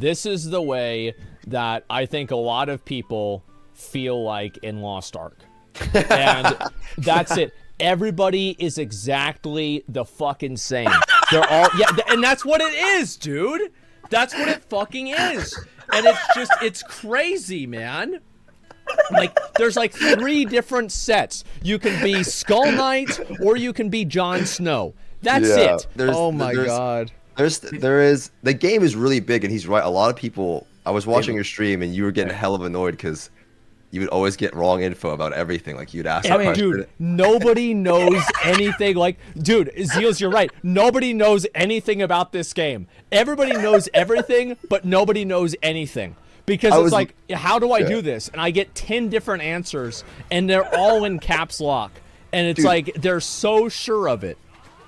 this is the way that I think a lot of people feel like in Lost Ark. And that's it. Everybody is exactly the fucking same. They're all, yeah, and that's what it is, dude. That's what it fucking is. And it's crazy, man. Like, there's like 3 different sets. You can be Skull Knight or you can be Jon Snow. That's it. Oh my god. The game is really big, and he's right. A lot of people, I was watching your stream and you were getting hell of annoyed because you would always get wrong info about everything. Like, you'd ask a question. Dude, nobody knows anything. Like, dude, Zeals, you're right. Nobody knows anything about this game. Everybody knows everything, but nobody knows anything. Because it's like, how do I do this? And I get 10 different answers, and they're all in caps lock. And it's like, they're so sure of it.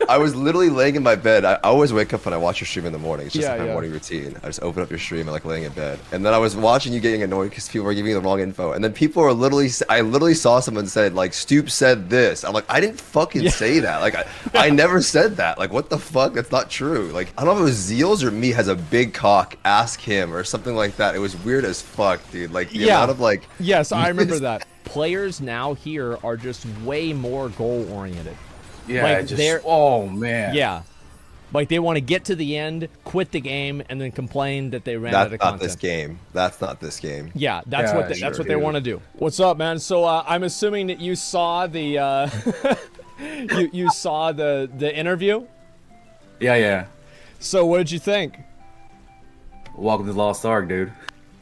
I was literally laying in my bed. I always wake up when I watch your stream in the morning. It's just like my morning routine. I just open up your stream and like laying in bed. And then I was watching you getting annoyed because people were giving you the wrong info. And then people are literally, I literally saw someone said like, Stoopzz said this. I'm like, I didn't fucking say that. Like, I never said that. Like, what the fuck? That's not true. Like, I don't know if it was Zeals or me has a big cock. Ask him or something like that. It was weird as fuck, dude. Like, the amount of like. Yes, I remember that. Players now here are just way more goal oriented. Yeah, like oh man. Yeah. Like, they want to get to the end, quit the game, and then complain that they ran out of content. That's not this game. That's not this game. Yeah, that's what they want to do. What's up, man? So I'm assuming that you saw the you saw the interview? Yeah. So what did you think? Welcome to Lost Ark, dude.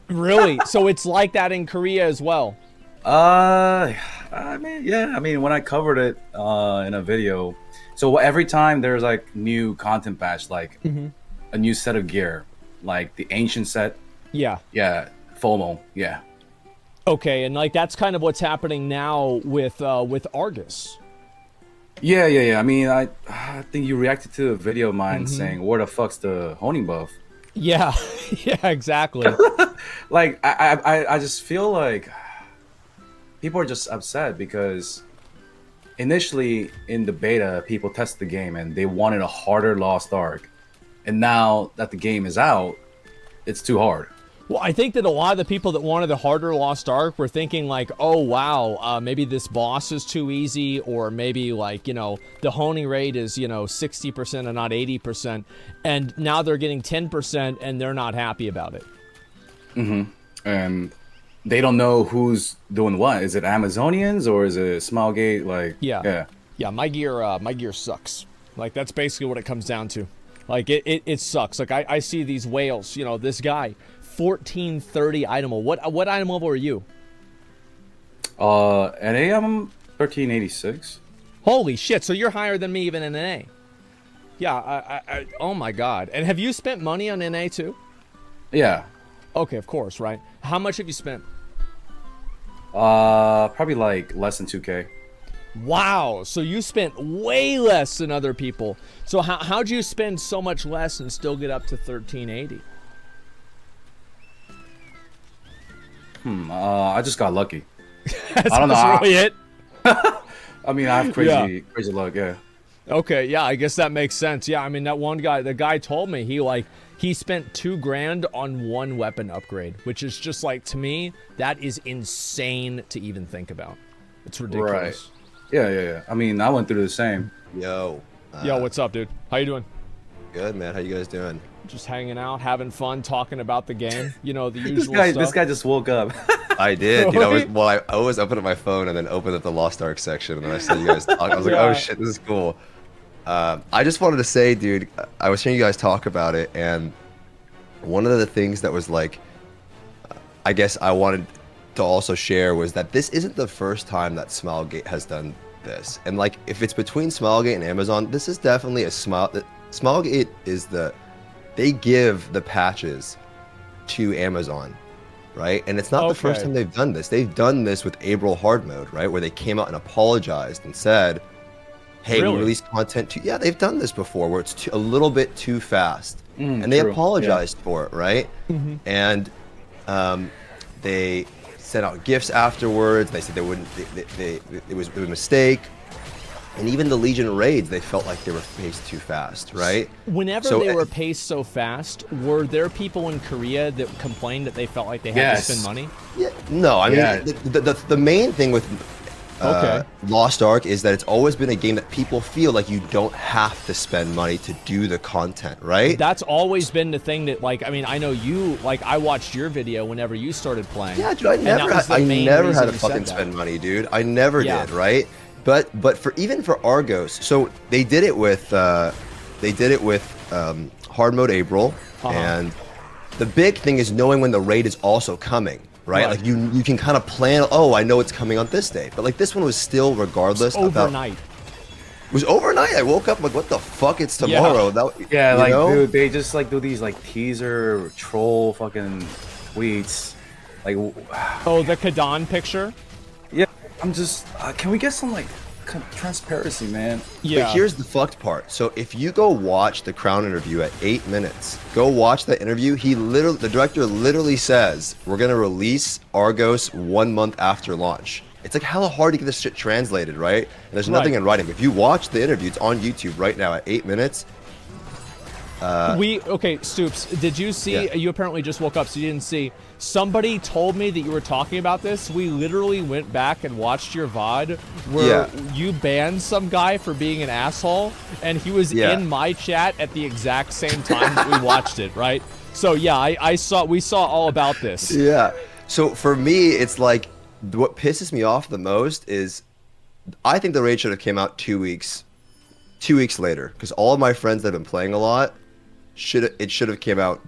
Really? So it's like that in Korea as well? I mean, when I covered it in a video, so every time there's like new content patch, like a new set of gear, like the ancient set. Yeah, FOMO. Yeah. Okay, and like that's kind of what's happening now with Argus. Yeah. I mean, I think you reacted to a video of mine saying, "Where the fuck's the honing buff?" Yeah, yeah, exactly. Like I just feel like people are just upset because initially in the beta, people tested the game and they wanted a harder Lost Ark. And now that the game is out, it's too hard. Well, I think that a lot of the people that wanted the harder Lost Ark were thinking like, oh, wow, maybe this boss is too easy, or maybe like, you know, the honing rate is, you know, 60% and not 80%. And now they're getting 10% and they're not happy about it. And they don't know who's doing what. Is it Amazonians or is it Smilegate? Like, yeah. My gear sucks. Like, that's basically what it comes down to. Like, it sucks. Like, I see these whales. You know, this guy, 1430 item level. What item level are you? NA, I'm 1386. Holy shit! So you're higher than me even in NA. Yeah. Oh my god. And have you spent money on NA too? Yeah. Okay, of course, right? How much have you spent? Probably like less than 2K. Wow, so you spent way less than other people. So how'd you spend so much less and still get up to 1380? I just got lucky. I don't know. That's really it? I mean, I have crazy luck, yeah. Okay, yeah, I guess that makes sense. Yeah, I mean, that one guy, the guy told me he spent $2,000 on one weapon upgrade, which is just like, to me, that is insane to even think about. It's ridiculous. Right. Yeah. I mean, I went through the same. Yo, what's up, dude? How you doing? Good, man. How you guys doing? Just hanging out, having fun, talking about the game. You know, the usual stuff. This guy just woke up. I did. You know, I always opened up my phone and then opened up the Lost Ark section, and then I saw you guys talk. I was like, oh shit, this is cool. I just wanted to say, dude, I was hearing you guys talk about it, and one of the things that was like, I guess I wanted to also share was that this isn't the first time that Smilegate has done this. And like, if it's between Smilegate and Amazon, this is definitely a Smilegate is they give the patches to Amazon, right? And it's not the first time they've done this. They've done this with April Hard Mode, right? Where they came out and apologized and said, hey, we released content too. Yeah, they've done this before where it's a little bit too fast. And they apologized for it, right? And they sent out gifts afterwards. They said they wouldn't, it was a mistake. And even the Legion raids, they felt like they were paced too fast, right? Whenever So, they were paced so fast, were there people in Korea that complained that they felt like they had to spend money? Yeah, no, I mean, the main thing with Lost Ark is that it's always been a game that people feel like you don't have to spend money to do the content, right? That's always been the thing that, like, I mean, I know you, like, I watched your video whenever you started playing. Yeah, dude, I never had to fucking spend money, dude. I never did, right? But for even for Argos, so they did it with hard mode April, and the big thing is knowing when the raid is also coming. Right? Like you can kind of plan, oh, I know it's coming on this day. But like this one was still regardless overnight. It was overnight. I woke up like, what the fuck? It's tomorrow. Yeah, like dude, they just like do these like teaser troll fucking tweets. Like oh, the CatDany picture? Yeah, I'm just can we get some like transparency, man? Yeah. But here's the fucked part. So if you go watch the Crown interview at 8 minutes, go watch that interview. The director literally says, we're going to release Argos 1 month after launch. It's like hella hard to get this shit translated, right? And there's nothing in writing. If you watch the interview, it's on YouTube right now at 8 minutes. Okay, Stoopzz, did you see, you apparently just woke up, so you didn't see, somebody told me that you were talking about this. We literally went back and watched your VOD where you banned some guy for being an asshole, and he was in my chat at the exact same time that we watched it, right? So yeah, we saw all about this. Yeah, so for me, it's like, what pisses me off the most is, I think the raid should have came out 2 weeks later, because all of my friends that have been playing a lot, it should have came out,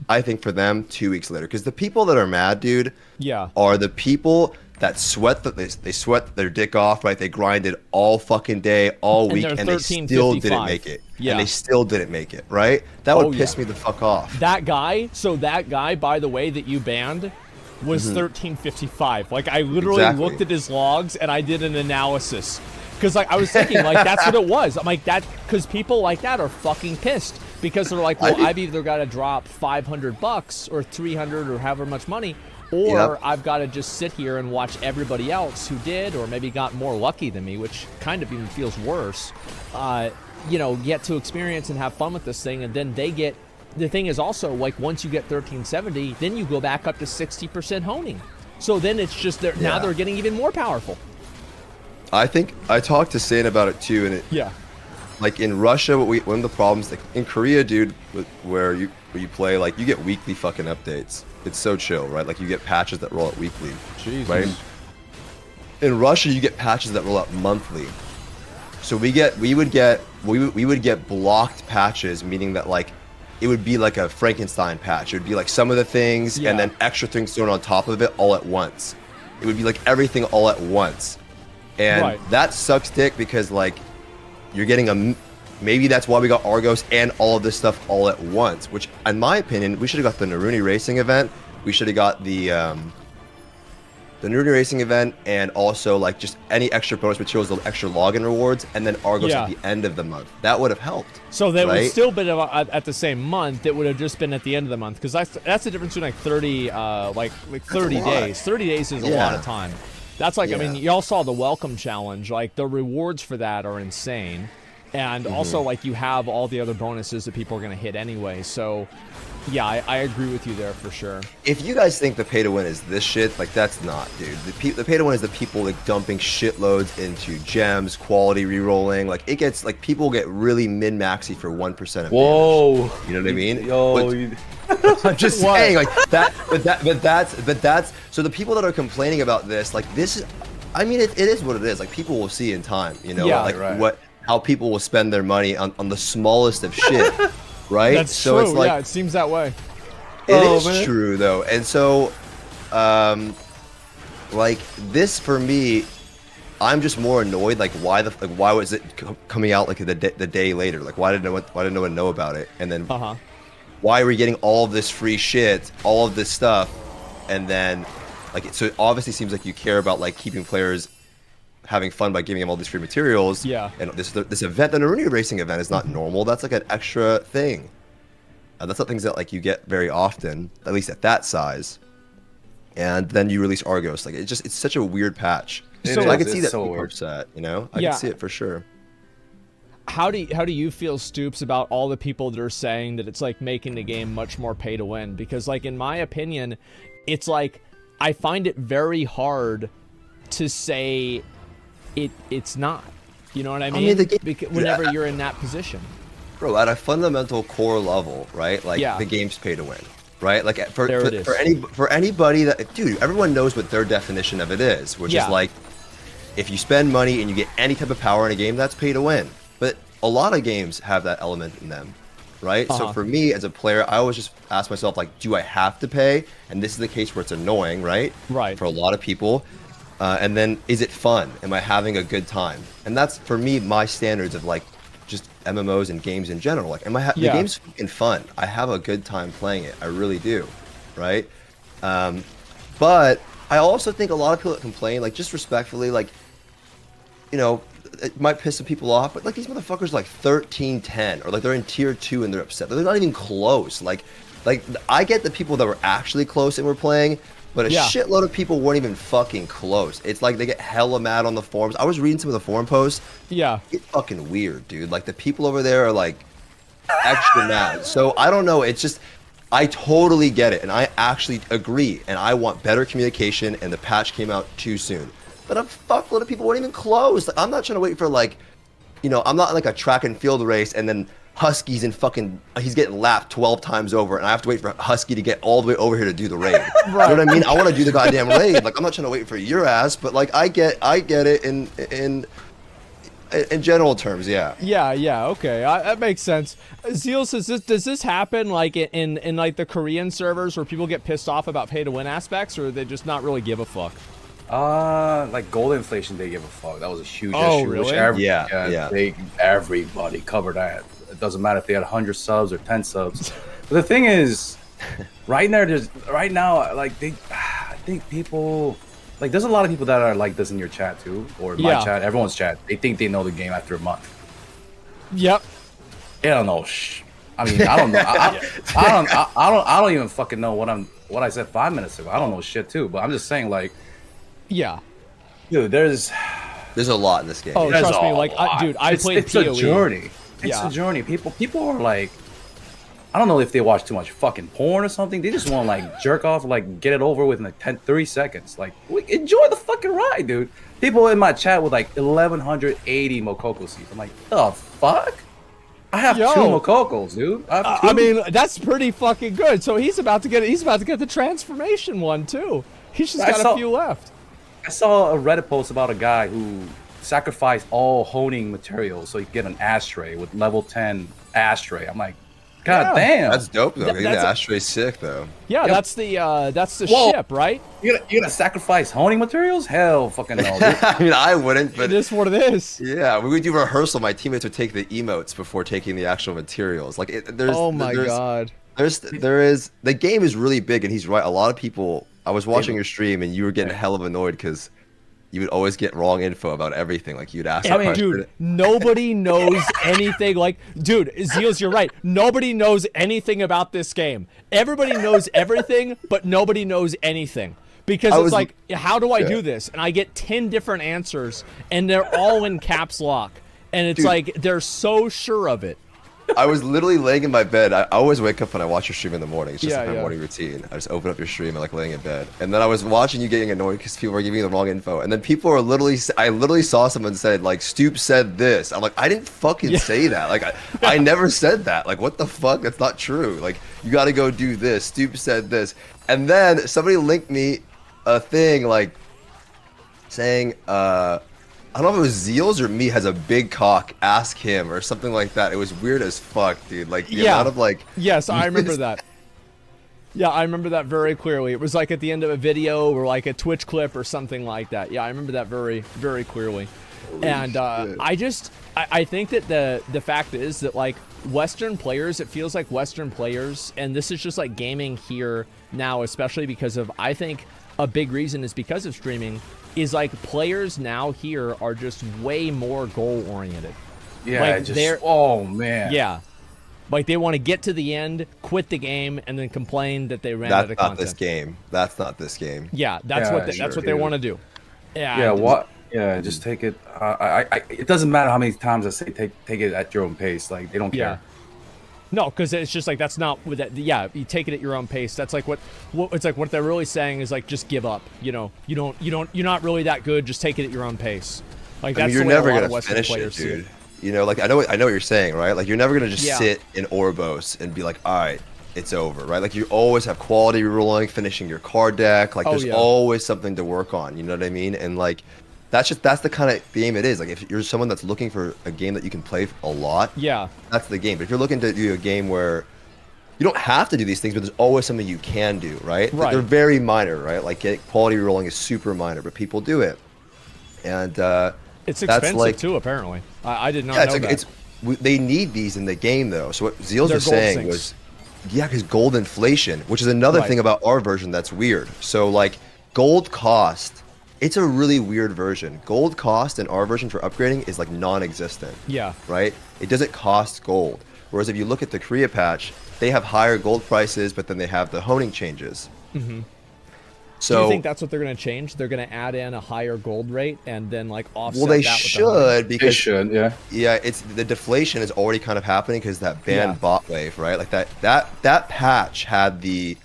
I think, for them 2 weeks later. Because the people that are mad, dude, are the people that sweat they sweat their dick off, right? They grinded all fucking day, all week, and they still didn't make it. Yeah. And they still didn't make it, right? That would piss me the fuck off. That guy, by the way, that you banned was 1355. Like, I literally looked at his logs and I did an analysis. Because like I was thinking, like, that's what it was. I'm like, that, because people like that are fucking pissed. Because they're like, well, I've either got to drop $500 or 300 or however much money, or I've got to just sit here and watch everybody else who did or maybe got more lucky than me, which kind of even feels worse, you know, get to experience and have fun with this thing. And then they get, the thing is also, like, once you get 1370, then you go back up to 60% honing. So then it's just, now they're getting even more powerful. I think I talked to Sane about it too, and like in Russia, one of the problems, like in Korea, dude, where you play, like you get weekly fucking updates. It's so chill, right? Like you get patches that roll out weekly, right? In Russia, you get patches that roll out monthly. So we would get blocked patches, meaning that like it would be like a Frankenstein patch. It would be like some of the things and then extra things thrown on top of it all at once. It would be like everything all at once. And that sucks dick because like you're getting maybe that's why we got Argos and all of this stuff all at once, which in my opinion, we should have got the Naruni Racing event. We should have got the Naruni Racing event, and also like just any extra bonus materials, the extra login rewards, and then Argos at the end of the month. That would have helped. So that would still been at the same month. It would have just been at the end of the month, because that's the difference between like 30 like 30 days. 30 days is a lot of time. That's like, I mean, y'all saw the welcome challenge. Like, the rewards for that are insane. And also, like, you have all the other bonuses that people are going to hit anyway. So, yeah, I agree with you there for sure. If you guys think the pay to win is this shit, like, that's not, dude. The pay to win is the people, like, dumping shitloads into gems, quality re-rolling. Like, it gets, like, people get really min-maxy for 1% of damage. Whoa. You know what I mean? Yo. I'm just saying, like, but that's, so the people that are complaining about this, like, this is, I mean, it is what it is. Like, people will see in time, you know? Like, how people will spend their money on the smallest of shit, right? That's so true. It's like, it seems that way. It is true, though. And so, like, this for me, I'm just more annoyed. Like, why was it coming out like the day later? Like, why did no one know about it? And then, why are we getting all of this free shit, all of this stuff, and then, like, so it obviously seems like you care about like keeping players having fun by giving them all these free materials. Yeah. And this event, the Naruni Racing event, is not normal. That's like an extra thing. That's not things that like you get very often, at least at that size. And then you release Argos. Like, it's such a weird patch. So I can see that people are upset, you know? I can see it for sure. how do you feel, Stoopzz, about all the people that are saying that it's like making the game much more pay to win? Because like in my opinion, it's like I find it very hard to say it's not. You know what I mean? I mean, whenever you're in that position. Bro, at a fundamental core level, right? Like the game's pay to win, right? Like for anybody that, dude, everyone knows what their definition of it is, which is like, if you spend money and you get any type of power in a game, that's pay to win. But a lot of games have that element in them, right? So for me as a player, I always just ask myself, like, do I have to pay? And this is the case where it's annoying, right? Right. For a lot of people. And then, is it fun? Am I having a good time? And that's, for me, my standards of, like, just MMOs and games in general. Like, the game's fucking fun. I have a good time playing it. I really do, right? But I also think a lot of people that complain, like, just respectfully, like, you know, it might piss some people off, but like these motherfuckers are like 13-10, or like they're in tier 2 and they're upset. They're not even close. Like I get the people that were actually close and were playing, but a shitload of people weren't even fucking close. It's like they get hella mad on the forums. I was reading some of the forum posts. Yeah. It's fucking weird, dude. Like the people over there are like extra mad. So I don't know. It's just, I totally get it. And I actually agree. And I want better communication, and the patch came out too soon. But a fuckload of people weren't even close. Like, I'm not trying to wait for, like, you know, I'm not like a track and field race and then Husky's in fucking, he's getting lapped 12 times over and I have to wait for Husky to get all the way over here to do the raid. Right. You know what I mean? I want to do the goddamn raid. Like, I'm not trying to wait for your ass, but like I get it in general terms, yeah. Yeah, okay. That makes sense. Zeals, does this happen like in like the Korean servers where people get pissed off about pay to win aspects, or they just not really give a fuck? Like gold inflation, they give a fuck. That was a huge issue. Oh, really? Everybody covered that. It doesn't matter if they had 100 subs or 10 subs. But the thing is, right now, like I think people, like there's a lot of people that are like this in your chat too, or my chat, everyone's chat. They think they know the game after a month. Yep. They don't know. I mean, I don't know. I don't even fucking know what I said 5 minutes ago. I don't know shit too. But I'm just saying, like. Yeah, dude, there's a lot in this game. Oh, trust me, like, dude, I played PoE. It's a journey. It's a journey. People are like, I don't know if they watch too much fucking porn or something. They just want to like jerk off, like get it over with in like 3 seconds. Like, enjoy the fucking ride, dude. People in my chat with like 1,180 Mokoko seeds. I'm like, the fuck? I have 2 Mokokos, dude. I mean, that's pretty fucking good. So he's about to get the transformation one too. He's just got a few left. I saw a Reddit post about a guy who sacrificed all honing materials so he could get an ashtray with level 10 ashtray. I'm like, God damn. That's dope though. The ashtray's sick though. Yeah, that's the ship, right? You gonna sacrifice honing materials? Hell fucking no. I mean, I wouldn't, but it is what it is. Yeah, when we do rehearsal, my teammates would take the emotes before taking the actual materials. Like there's oh my god. There is the game is really big, and he's right. A lot of people. I was watching your stream, and you were getting hell of annoyed because you would always get wrong info about everything. Like you'd ask. I mean, dude, nobody knows anything. Like, dude, Zeals, you're right. Nobody knows anything about this game. Everybody knows everything, but nobody knows anything. Because it's like, how do I do this? And I get 10 different answers, and they're all in caps lock. And it's like, they're so sure of it. I was literally laying in my bed. I always wake up when I watch your stream in the morning. It's just like my morning routine. I just open up your stream and like laying in bed. And then I was watching you getting annoyed because people were giving you the wrong info. And then people are literally, I literally saw someone said like, Stoopzz said this. I'm like, I didn't fucking say that. Like I never said that. Like what the fuck? That's not true. Like you got to go do this. Stoopzz said this. And then somebody linked me a thing like saying, I don't know if it was Zeals or me has a big cock, ask him or something like that. It was weird as fuck, dude. Like the amount of like. Yes, I remember that. Yeah, I remember that very clearly. It was like at the end of a video or like a Twitch clip or something like that. Yeah, I remember that very, very clearly. And I think that the fact is that like Western players, it feels like Western players, and this is just like gaming here now, especially because of, I think a big reason is because of streaming, is like players now here are just way more goal oriented. Yeah, like oh man. Yeah. Like they want to get to the end, quit the game, and then complain that they ran out of content. That's not this game. Yeah, that's what they want to do. Yeah, Yeah, just take it. It doesn't matter how many times I say take it at your own pace. Like they don't care. Yeah. No, because it's just like that's not what that. Yeah, you take it at your own pace. That's like what it's like. What they're really saying is like just give up. You know, you're not really that good. Just take it at your own pace. Like that's you're the way never a lot gonna of Western finish it, players see dude. it. You know, like I know what you're saying, right? Like you're never gonna just Yeah. sit in Orbos and be like, all right, it's over, right? Like you always have quality rolling, finishing your card deck. Like there's yeah. always something to work on. You know what I mean? And like that's the kind of game it is. Like if you're someone that's looking for a game that you can play a lot, Yeah. that's the game. But if you're looking to do a game where you don't have to do these things, but there's always something you can do, right? Right. They're very minor, right? Like quality rolling is super minor, but people do it. And It's that's expensive like, too. Apparently, I did not yeah, know that. they need these in the game though. So what Zeals They're was gold saying sinks. was, yeah, because gold inflation, which is another Right. thing about our version that's weird. So like gold cost, it's a really weird version. Gold cost in our version for upgrading is like non-existent. Yeah. Right? It doesn't cost gold. Whereas if you look at the Korea patch, they have higher gold prices, but then they have the honing changes. Mm-hmm. So Do you think that's what they're going to change? They're going to add in a higher gold rate and then like offset well, they that with the honing? should They because should. Yeah. yeah, it's the deflation is already kind of happening because that banned Yeah. bot wave, right? Like that patch had the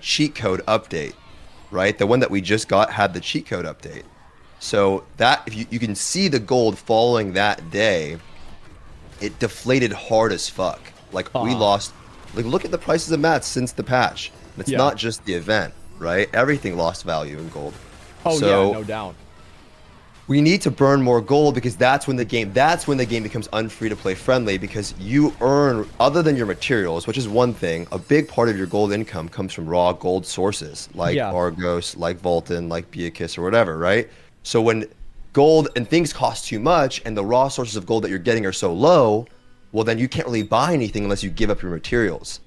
cheat code update, right? The one that we just got had the cheat code update. So that if you can see the gold following that day, it deflated hard as fuck. Like we lost. Like look at the prices of mats since the patch. It's Yeah. not just the event, right? Everything lost value in gold. Oh So- yeah, no doubt. We need to burn more gold because that's when the game becomes unfree to play friendly because you earn other than your materials, which is one thing, a big part of your gold income comes from raw gold sources like Yeah. Argos, like Vulcan, like Beatrice or whatever, right? So when gold and things cost too much and the raw sources of gold that you're getting are so low, well then you can't really buy anything unless you give up your materials.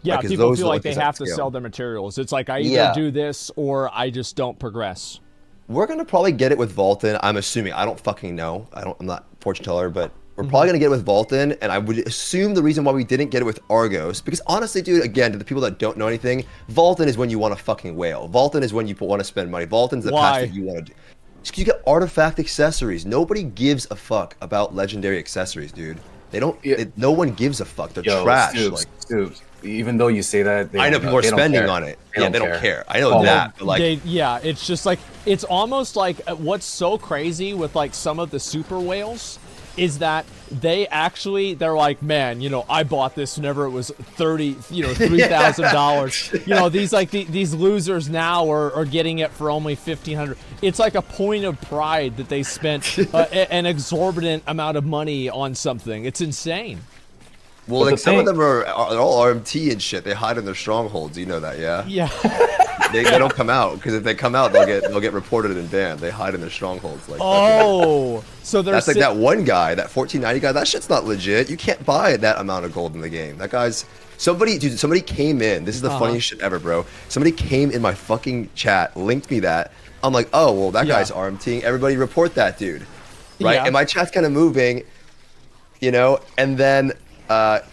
Yeah, Because people those feel are like like they things that have to scale. sell their materials. It's like I either Yeah. do this or I just don't progress. We're gonna probably get it with Vulcan. I'm assuming. I don't fucking know. I'm not fortune teller, but we're probably gonna get it with Vulcan. And I would assume the reason why we didn't get it with Argos, because honestly, dude, again, to the people that don't know anything, Vulcan is when you want to fucking whale. Vulcan is when you want to spend money. Vulcan's the Why? patch that you want to do. Because you get artifact accessories. Nobody gives a fuck about legendary accessories, dude. They don't. Yeah. No one gives a fuck. They're Yo, trash. Stoopzz, Like Stoopzz. Even though you say that, I know people are they don't spending care. on it. Yeah, they don't care. I know Oh, that. But like, Yeah, it's just like it's almost like what's so crazy with like some of the super whales is that they're like, man, you know, I bought this whenever it was $3,000. You know, these losers now are getting it for only $1,500. It's like a point of pride that they spent an exorbitant amount of money on something. It's insane. well, But like the some of thing- them are all RMT and shit. They hide in their strongholds. You know that, yeah? Yeah. They don't come out because if they come out, they'll get reported and banned. They hide in their strongholds. Like Oh, so they're that's like that one guy, that 1490 guy. That shit's not legit. You can't buy that amount of gold in the game. That guy's somebody, dude. Somebody came in. This is the funniest shit ever, bro. Somebody came in my fucking chat, linked me that. I'm like, oh well, that Yeah. guy's RMTing. Everybody report that dude, right? Yeah. And my chat's kind of moving, you know, and then.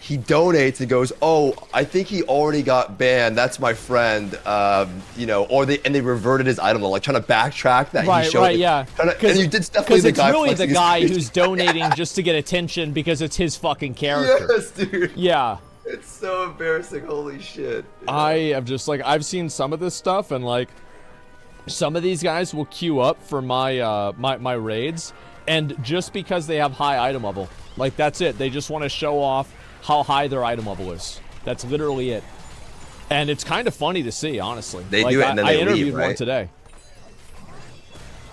He donates and goes, oh, I think he already got banned. That's my friend. You know, or they reverted his item, like trying to backtrack that Right, he showed. right, yeah. And you did definitely Because the it's guy really the flexing his guy face. who's donating just to get attention because it's his fucking character. Yes, dude. Yeah. It's so embarrassing. Holy shit. I have just like I've seen some of this stuff and like some of these guys will queue up for my my raids and just because they have high item level, like that's it. They just want to show off how high their item level is. That's literally it. And it's kind of funny to see, honestly. They like, do it and then I they leave, interviewed one right? today.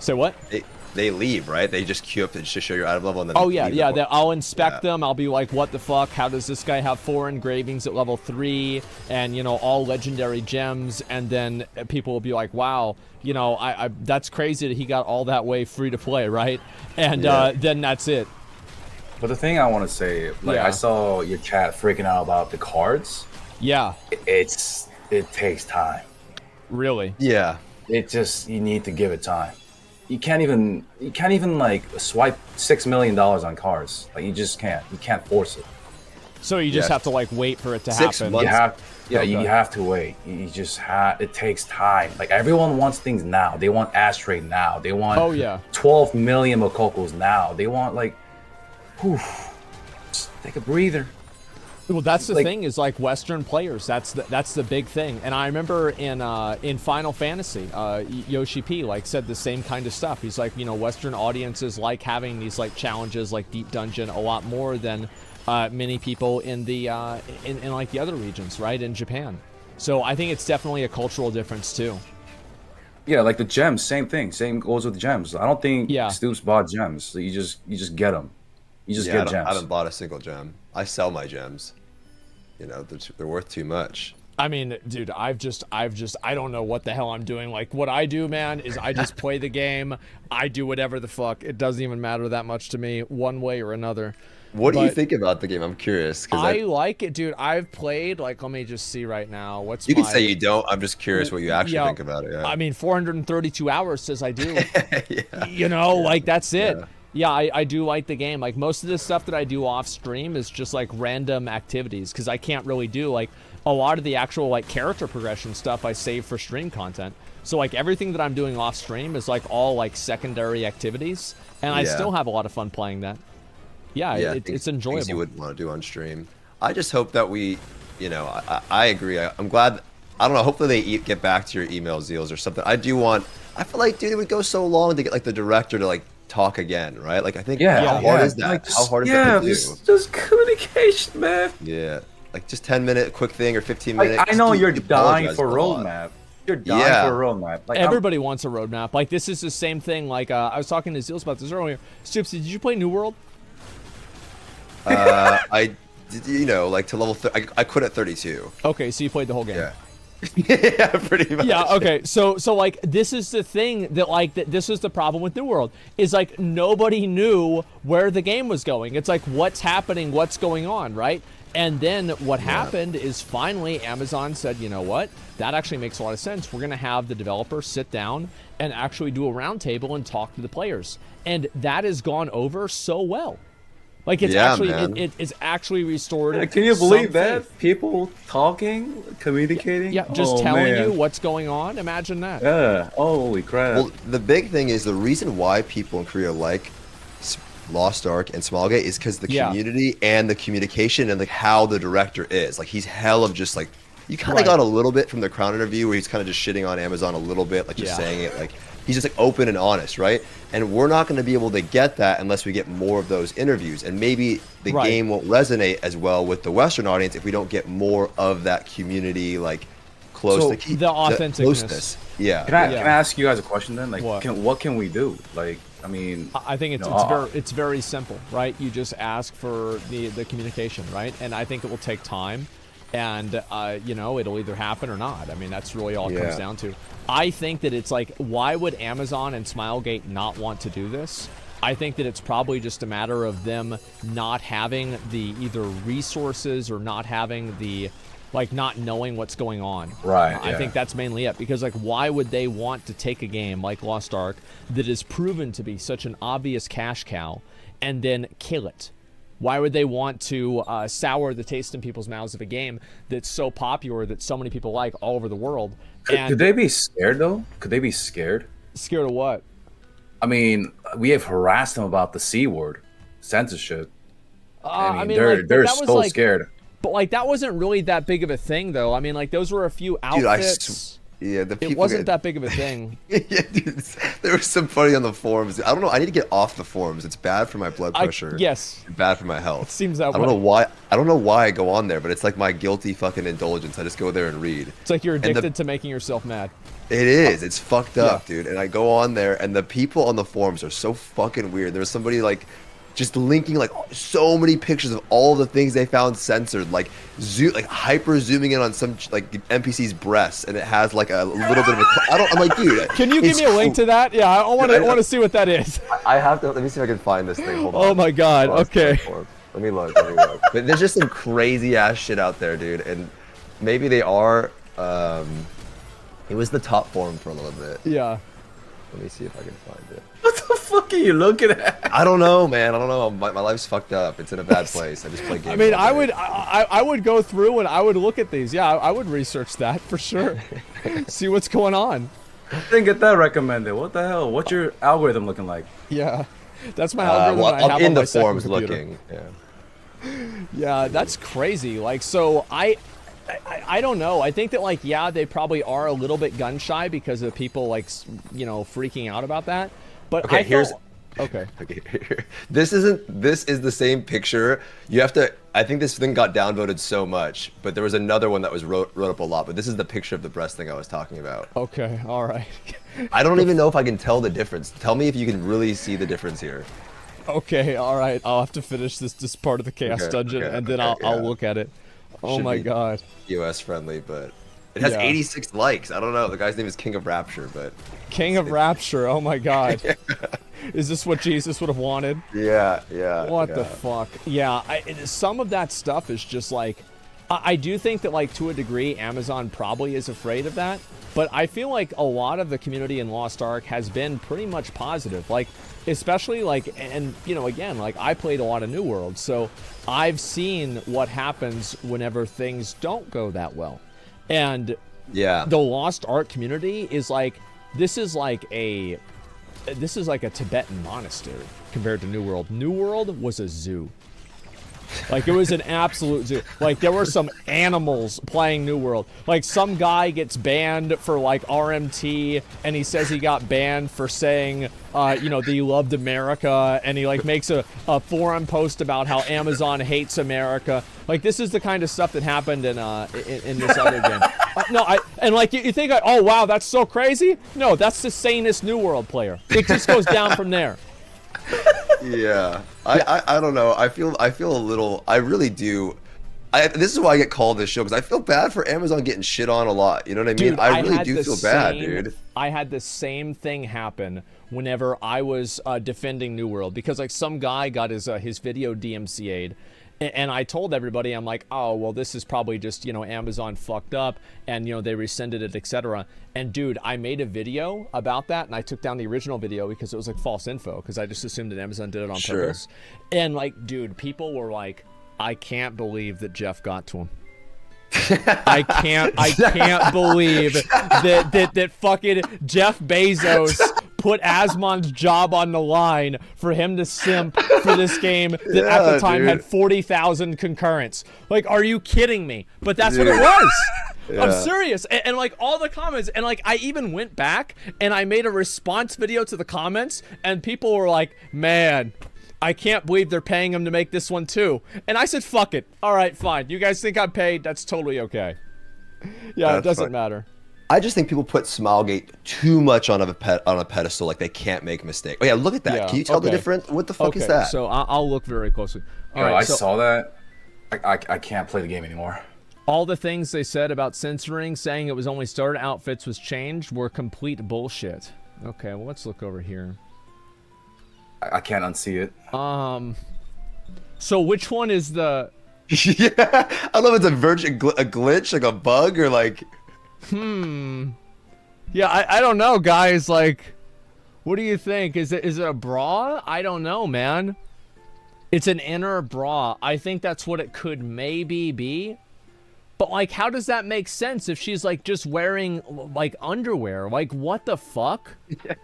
Say what? They leave, right? They just queue up to just show your item level and then. Oh yeah, leave yeah. the- I'll inspect Yeah. them. I'll be like, what the fuck? How does this guy have 4 engravings at level 3 and you know all legendary gems? And then people will be like, wow, you know, I that's crazy that he got all that way free to play, right? And Yeah. then that's it. But the thing I want to say, like Yeah. I saw your chat freaking out about the cards. Yeah, It takes time. really. Yeah. It just you need to give it time. You can't even like swipe $6 million on cards. Like you just can't. You can't force it. So you just Yeah. have to like wait for it to 6 happen. months. Yeah, Okay. you have to wait. You just have. It takes time. Like everyone wants things now. They want Ashtray now. They want. Oh, yeah. 12 million Mokokos now. They want like, whew, just take a breather. Well, that's the Like- thing is like Western players. That's the big thing. And I remember in Final Fantasy, Yoshi P like said the same kind of stuff. He's like, you know, Western audiences like having these like challenges like Deep Dungeon a lot more than many people in the in like the other regions, right? In Japan. So I think it's definitely a cultural difference too. Yeah, like the gems, same thing. Same goes with the gems. I don't think Yeah. Stoopzz bought gems. So you just get them. You just Yeah, get gems. I haven't bought a single gem. I sell my gems. You know, they're worth too much. I mean, dude, I don't know what the hell I'm doing. Like, what I do, man, is I just play the game. I do whatever the fuck. It doesn't even matter that much to me, one way or another. What do you But think about the game? I'm curious. I like it, dude. I've played, like, let me just see right now. What's You can my... say you don't. I'm just curious what you actually Yeah, think about it. Yeah. I mean, 432 hours says I do. Yeah. You know, like, that's it. Yeah. Yeah, I do like the game. Like, most of the stuff that I do off stream is just, like, random activities, because I can't really do, like, a lot of the actual, like, character progression stuff I save for stream content. So, like, everything that I'm doing off stream is, like, all, like, secondary activities, and I Yeah. still have a lot of fun playing that. Yeah, it's Things enjoyable. you would want to do on stream. I just hope that we, you know, I agree. I'm glad. I don't know. Hopefully they get back to your email, Zeals, or something. I do want. I feel like, dude, it would go so long to get like the director to like talk again, right? Like I think. How hard is that? Like, How hard is that to do? just communication, man. Yeah, like just 10-minute quick thing or 15 Like, minutes. I know Dude, you're you dying apologize for a lot. roadmap. You're dying Yeah. for a roadmap. Like Everybody wants a roadmap. Like, this is the same thing. Like, I was talking to Zeals about this earlier. Stoopzz, did you play New World? I did, you know, like to level. I quit at 32. Okay, so you played the whole game. Yeah. Yeah, pretty much. Yeah, okay. So like this is the thing that like this was the problem with New World is like nobody knew where the game was going. It's like what's happening, what's going on, right? And then what happened is finally Amazon said, you know what? That actually makes a lot of sense. We're going to have the developers sit down and actually do a roundtable and talk to the players. And that has gone over so well. Like it's Yeah, actually man. it's actually restored. Can you believe some that? faith. People talking, communicating? Yeah, just Oh, telling man. you what's going on. Imagine that. Yeah. Holy crap. Well, the big thing is the reason why people in Korea like Lost Ark and Smilegate is because the Yeah. community and the communication and like how the director is. Like he's hell of just like you kind of Right. got a little bit from the Crown interview where he's kind of just shitting on Amazon a little bit, like just Yeah. saying it like he's just like open and honest, right? And we're not going to be able to get that unless we get more of those interviews. And maybe the Right. game won't resonate as well with the Western audience if we don't get more of that community like close So, to the authenticness. closeness. Yeah. Can I Yeah. can I ask you guys a question then? Like, What? what can we do? Like, I mean, I think it's No, it's very simple, right? You just ask for the communication, right? And I think it will take time, and you know, it'll either happen or not. I mean, that's really all it comes Yeah. down to. I think that it's like, why would Amazon and Smilegate not want to do this? I think that it's probably just a matter of them not having the either resources or not having the like not knowing what's going on. Right, I yeah. think that's mainly it, because like why would they want to take a game like Lost Ark that is proven to be such an obvious cash cow and then kill it? Why would they want to sour the taste in people's mouths of a game that's so popular that so many people like all over the world? And could they be scared though? Could they be scared? scared of what? I mean, we have harassed them about the C word, censorship. I mean, they're like, but that was so like, scared. But like that wasn't really that big of a thing, though. I mean, like those were a few Dude, outfits. Yeah, the people It wasn't get- that big of a thing. Yeah, dude, there was some funny on the forums. I don't know. I need to get off the forums. It's bad for my blood pressure. Yes. and bad for my health. Seems that I don't way. know why. I don't know why I go on there, but it's like my guilty fucking indulgence. I just go there and read. It's like you're And the- addicted to making yourself mad. It is. It's fucked up, Yeah. dude. And I go on there, and the people on the forums are so fucking weird. There's somebody like just linking like so many pictures of all the things they found censored, like hyper zooming in on some like NPC's breasts, and it has like a little bit of a. I'm like, dude. Can you give it's me a link to that? Yeah, I want I to know. see what that is. I have to. Let me see if I can find this thing. Hold on. Oh my God. Lost Okay. platform. Let me look. But there's just some crazy ass shit out there, dude. And maybe they are. It was the top forum for a little bit. Yeah. Let me see if I can find it. What the the fuck are you looking at? I don't know, man. I don't know. My life's fucked up. It's in a bad place. I just play games. I mean, all day. I would go through and I would look at these. Yeah, I would research that for sure. See what's going on. I didn't get that recommended. What the hell? What's your algorithm looking like? Yeah, that's my algorithm. Well, I have I'm in on my the second forums computer. looking. Yeah. Yeah, that's crazy. Like, so I don't know. I think that, like, yeah, they probably are a little bit gun shy because of people, like, you know, freaking out about that. But Okay, here's okay. Okay, this is the same picture. You have to. I think this thing got downvoted so much, but there was another one that was wrote up a lot. But this is the picture of the breast thing I was talking about. Okay, all right. I don't even know if I can tell the difference. Tell me if you can really see the difference here. Okay, all right. I'll have to finish this part of the chaos dungeon, and then I'll look at it. Oh Should my be god. US friendly, but it has Yeah. 86 likes. I don't know. The guy's name is King of Rapture, but King of Rapture. Oh my god. Is this what Jesus would have wanted? yeah. What the fuck? Yeah, some of that stuff is just like, I do think that, like, to a degree, Amazon probably is afraid of that, but I feel like a lot of the community in Lost Ark has been pretty much positive. Like, especially, like, and, you know, again, like, I played a lot of New World, so I've seen what happens whenever things don't go that well. And Yeah. the Lost Ark community is like, this is like a Tibetan monastery compared to New World. New World was a zoo. Like, it was an absolute zoo. Like, there were some animals playing New World. Like, some guy gets banned for, like, RMT, and he says he got banned for saying, you know, that he loved America, and he, like, makes a forum post about how Amazon hates America. Like, this is the kind of stuff that happened in this other game. And, like, you think, like, oh, wow, that's so crazy? No, that's the sanest New World player. It just goes down from there. Yeah. I don't know. I feel a little. I really do. This is why I get called this show, because I feel bad for Amazon getting shit on a lot. You know what I mean? Dude, I really had do the feel bad, same- dude. I had the same thing happen whenever I was defending New World, because, like, some guy got his video DMCA'd, and I told everybody, I'm like, oh, well, this is probably just, you know, Amazon fucked up, and, you know, they rescinded it, etc. And, dude, I made a video about that, and I took down the original video because it was, like, false info, because I just assumed that Amazon did it on Sure. purpose. And, like, dude, people were like, I can't believe that Jeff got to him. I can't believe that fucking Jeff Bezos put Asmon's job on the line for him to simp for this game that at the time had 40,000 concurrents. Like, are you kidding me? But that's what it was. Yeah. I'm serious. And like, all the comments, and like, I even went back and I made a response video to the comments, and people were like, man, I can't believe they're paying him to make this one too. And I said, fuck it. All right, fine. You guys think I'm paid? That's totally okay. Yeah, That's it doesn't fine. matter. I just think people put Smilegate too much on a pedestal, like they can't make a mistake. Oh yeah, look at that. Yeah, Can you tell the okay. difference? What the fuck Okay, is that? so I'll look very closely. All Bro, right, I so saw that. I can't play the game anymore. all the things they said about censoring, saying it was only starter outfits was changed, were complete bullshit. Okay, well, let's look over here. I can't unsee it. So which one is the... Yeah, I don't know if it's a glitch, like a bug, or like. Yeah, I don't know, guys. Like, what do you think? Is it a bra? I don't know, man. It's an inner bra. I think that's what it could maybe be. But, like, how does that make sense if she's, like, just wearing, like, underwear? Like, what the fuck? Yeah.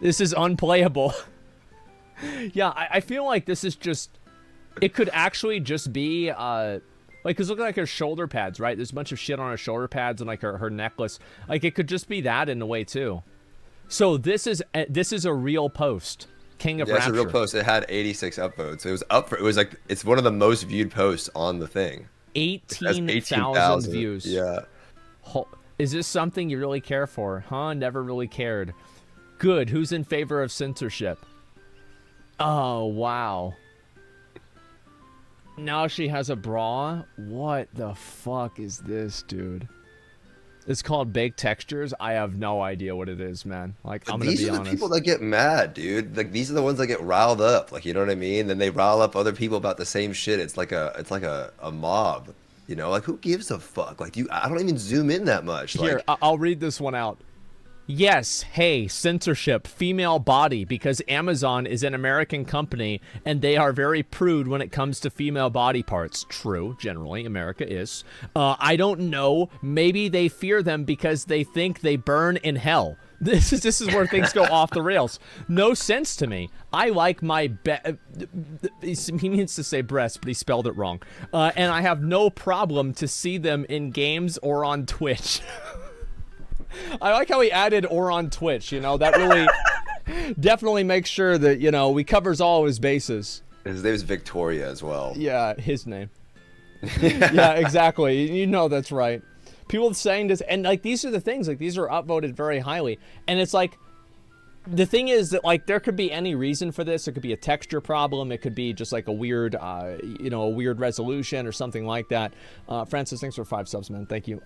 This is unplayable. Yeah, I feel like this is just... It could actually just be, like, because look at, like, her shoulder pads, right? There's a bunch of shit on her shoulder pads and, like, her necklace. Like, it could just be that in a way, too. So this is a real post. King of Yeah, it's a Rapture. real post. It had 86 upvotes. It was up for. It was like it's one of the most viewed posts on the thing. 18,000 views. Yeah. Is this something you really care for? Huh? Never really cared. Good. Who's in favor of censorship? Oh, wow. Now she has a bra? What the fuck is this, dude? It's called Baked Textures. I have no idea what it is, man. Like, I'm gonna be honest. These are the people that get mad, dude. Like, these are the ones that get riled up. Like, you know what I mean? Then they rile up other people about the same shit. It's like a mob. You know, like, who gives a fuck? Like, I don't even zoom in that much. Here, Like, I'll read this one out. Yes, hey, censorship, female body, because Amazon is an American company and they are very prude when it comes to female body parts. True, generally, America is. I don't know. Maybe they fear them because they think they burn in hell. This is where things go off the rails. No sense to me. I like my he means to say breast, but he spelled it wrong. And I have no problem to see them in games or on Twitch. I like how he added or on Twitch, you know, that really definitely makes sure that, you know, we covers all his bases. His name is Victoria as well. Yeah, his name. Yeah, exactly. You know that's right. People saying this, and like these are the things, like these are upvoted very highly. And it's like, the thing is that like there could be any reason for this. It could be a texture problem. It could be just like a weird, you know, a weird resolution or something like that. Francis, thanks for 5 subs, man. Thank you.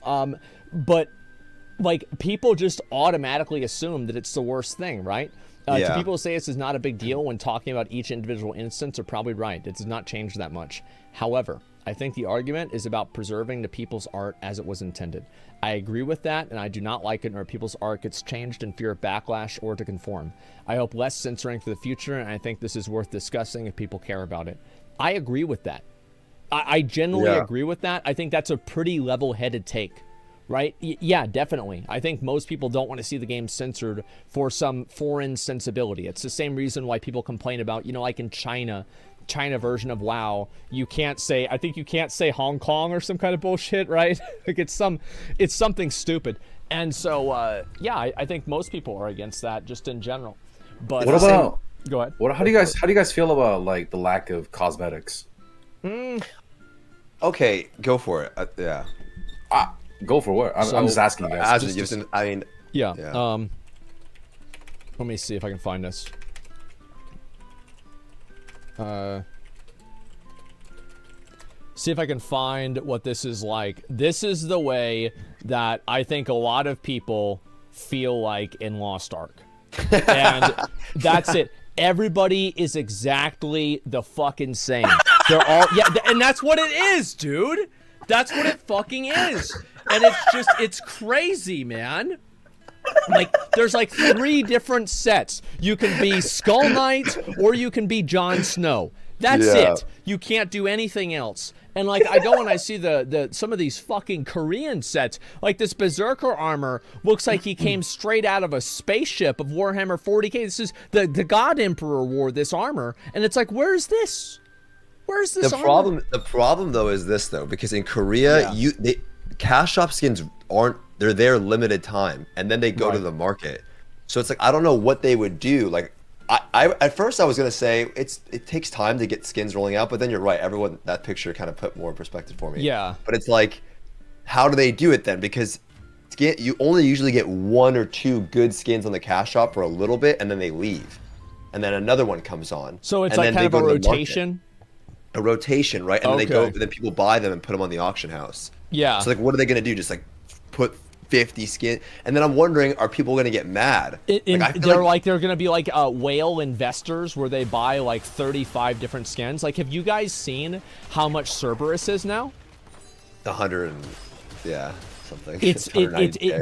But like people just automatically assume that it's the worst thing, right? To people who say this is not a big deal when talking about each individual instance are probably right. It does not change that much. However, I think the argument is about preserving the people's art as it was intended. I agree with that, and I do not like it where people's art gets changed in fear of backlash or to conform. I hope less censoring for the future, and I think this is worth discussing if people care about it. I agree with that. I genuinely agree with that. I think that's a pretty level-headed take. Right? Yeah, definitely. I think most people don't want to see the game censored for some foreign sensibility. It's the same reason why people complain about, you know, like in China version of WoW, you can't say, I think you can't say Hong Kong or some kind of bullshit, right? Like it's something stupid. And so, yeah, I think most people are against that just in general. But what about, go ahead. How do you guys feel about like the lack of cosmetics? Okay, go for it. Yeah. Go for what? I'm just asking you guys. I mean, yeah. Let me see if I can find this. See if I can find what this is like. This is the way that I think a lot of people feel like in Lost Ark. And that's it. Everybody is exactly the fucking same. They're all, yeah, and that's what it is, dude. That's what it fucking is. And it's crazy, man. Like, there's like 3 different sets. You can be Skull Knight or you can be Jon Snow. That's it. You can't do anything else. And like, I go and I see some of these fucking Korean sets. Like this Berserker armor looks like he came straight out of a spaceship of Warhammer 40k. This is the God Emperor wore this armor. And it's like, where's this? Where's this armor? The problem though is this though, because in Korea, cash shop skins they're there limited time and then they go to the market. So it's like, I don't know what they would do. Like I at first I was going to say it takes time to get skins rolling out, but then you're right. That picture kind of put more in perspective for me. Yeah. But it's like, how do they do it then? Because you only usually get 1 or 2 good skins on the cash shop for a little bit and then they leave. And then another one comes on. So it's like kind of a rotation? A rotation, right? And then people buy them and put them on the auction house. Yeah. So like, what are they going to do? Just like put 50 skin? And then I'm wondering, are people going to get mad? They're going to be like whale investors where they buy like 35 different skins. Like, have you guys seen how much Cerberus is now? 100, something. It's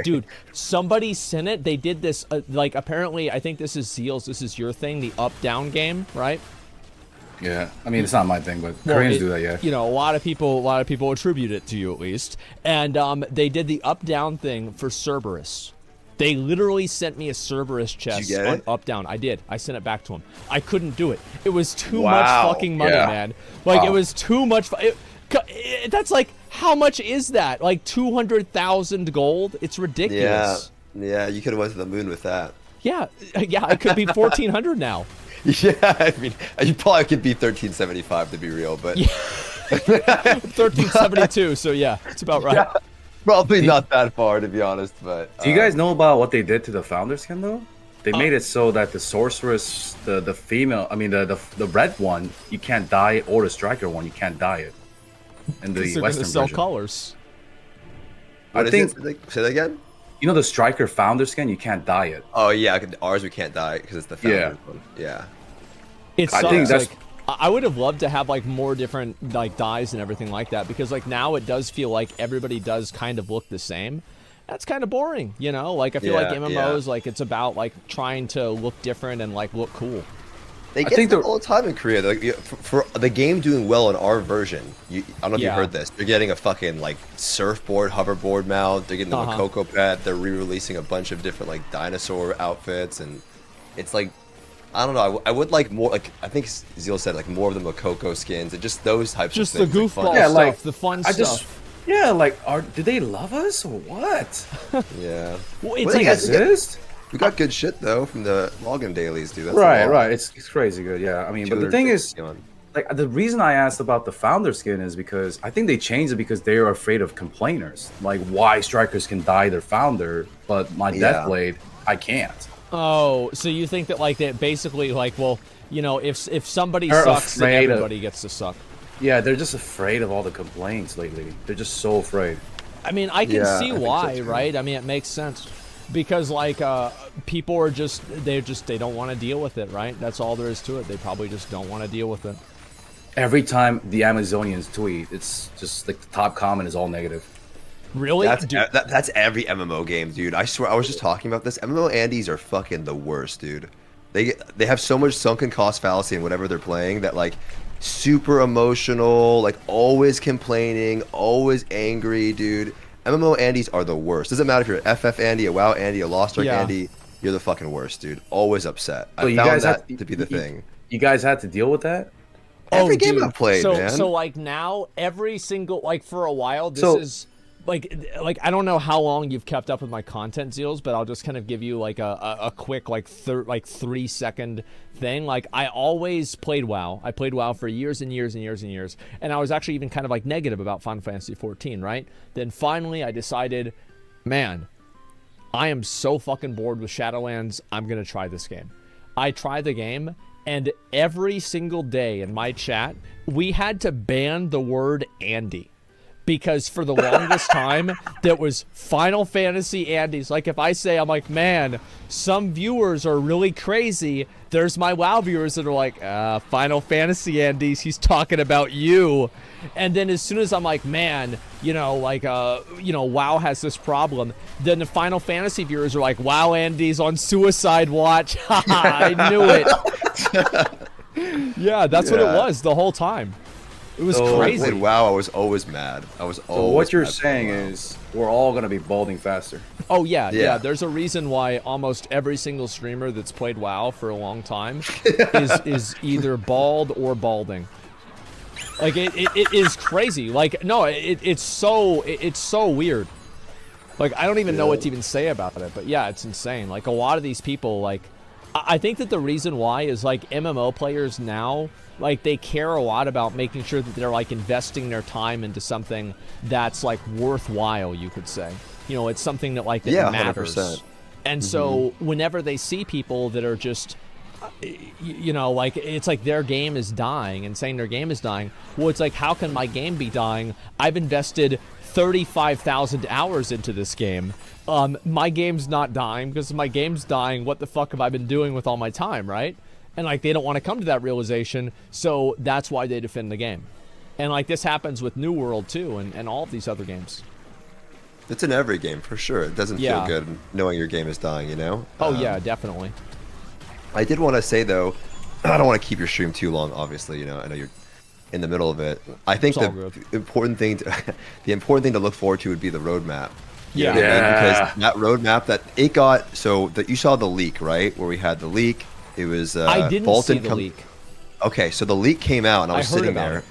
dude. Somebody sent it. They did this. Like, apparently, I think this is Zeals. This is your thing, the up-down game, right? Yeah, I mean, it's not my thing, but Koreans do that, yeah. You know, a lot of people attribute it to you, at least. And they did the up-down thing for Cerberus. They literally sent me a Cerberus chest on up-down. I did. I sent it back to him. I couldn't do it. It was too much fucking money, man. Like, it was too much. That's like, how much is that? Like 200,000 gold? It's ridiculous. Yeah, you could have went to the moon with that. Yeah, it could be 1,400 now. Yeah, I mean, you probably could be 1375 to be real, but 1372. So yeah, it's about right. Yeah, probably not that far to be honest. But do you guys know about what they did to the founder skin though? They made it so that the sorceress, the female, I mean the red one, you can't dye it, or the striker one, you can't dye it. In the Western sell version. Colors. I think. Say that again. You know the striker founder skin, you can't dye it. Oh yeah, ours we can't dye it because it's the founder one. Yeah. I think that's. Like, I would have loved to have like more different like dyes and everything like that, because like now it does feel like everybody does kind of look the same, that's kind of boring, you know? Like, I feel like Yeah, MMOs, like, it's about, like, trying to look different and, like, look cool. They I get think that all the time in Korea. Like, for the game doing well in our version, I don't know if you Yeah. heard this. They're getting a fucking like surfboard, hoverboard mount. They're getting the Makoko pet. They're re-releasing a bunch of different like dinosaur outfits, and it's like, I don't know. I would like more. Like I think Zeal said, like more of the Makoko skins and just those types Just of the things. goofball Yeah, stuff, like, the fun I stuff. just, yeah, like, do they love us or what? Yeah. Well, it's Well, like, yeah, Exist? we got good shit though from the login dailies, dude. That's a Right, lot. right. It's crazy good. Yeah, I mean, but the thing is, 250 on. like, the reason I asked about the founder skin is because I think they changed it because they are afraid of complainers. Like, why strikers can dye their founder, but my Yeah. Deathblade, I can't. oh, so you think that, like, that basically, like, well, you know, if somebody They're sucks, then afraid of- everybody gets to suck. Yeah, they're just afraid of all the complaints lately. They're just so afraid. I mean, I can Yeah, see I think so, why, too. right? I mean, it makes sense. Because, like, people are they don't want to deal with it, right? That's all there is to it. They probably just don't want to deal with it. Every time the Amazonians tweet, it's just like the top comment is all negative. Really? That's Dude, that's every MMO game, dude. I swear, I was just talking about this. MMO Andes are fucking the worst, dude. They have so much sunken cost fallacy in whatever they're playing that like super emotional, like always complaining, always angry, dude. MMO Andes are the worst. Doesn't matter if you're an FF Andy, a WoW Andy, a Lost Ark Yeah. Andy. You're the fucking worst, dude. Always upset. So I you found guys that have to be the thing. You guys had to deal with that? Every game dude. I've played, so, man. So, like, now, every single, like, for a while, this So- is, like, I don't know how long you've kept up with my content, Zeals, but I'll just kind of give you, like, a quick, like, 3-second thing. Like, I always played WoW. I played WoW for years and years and years and years, and I was actually even kind of, like, negative about Final Fantasy 14, right? Then finally, I decided, man, I am so fucking bored with Shadowlands, I'm gonna try this game. I tried the game, and every single day in my chat, we had to ban the word Andy. Because for the longest time, that was Final Fantasy Andes. Like, if I say, I'm like, man, some viewers are really crazy. There's my WoW viewers that are like, Final Fantasy Andes, he's talking about you. And then as soon as I'm like, man, you know, like, WoW has this problem, then the Final Fantasy viewers are like, wow, Andes on suicide watch. Haha, I knew it. Yeah, that's what it Yeah. was the whole time. It was So, When I crazy. played WoW, I was always mad. I was So always what you're mad for saying WoW. is we're all gonna be balding faster. Oh yeah, Yeah. There's a reason why almost every single streamer that's played WoW for a long time is either bald or balding. Like it is crazy. Like no, it's so weird. Like I don't even know what to even say about it. But yeah, it's insane. Like a lot of these people, like I think that the reason why is like MMO players now, like they care a lot about making sure that they're like investing their time into something that's like worthwhile, you could say. You know, it's something that like that Yeah, matters. 100%. And so whenever they see people that are just you know, like it's like their game is dying and saying their game is dying, well, it's like, how can my game be dying? I've invested 35,000 hours into this game. My game's not dying because my game's dying. What the fuck have I been doing with all my time, right? And like they don't want to come to that realization, so that's why they defend the game. And like this happens with New World too, and all of these other games. It's in every game for sure. It doesn't Yeah. feel good knowing your game is dying, you know? Oh yeah, definitely. I did want to say though, I don't want to keep your stream too long. Obviously, you know, I know you're in the middle of it. I think It's all the good. important thing, the important thing to look forward to would be the roadmap. You Yeah. know what I mean? Yeah. Because that roadmap that it got, so that you saw the leak, right? Where we had the leak. It was I didn't Bolton see the leak. Okay, so the leak came out, and I was heard sitting about there. it.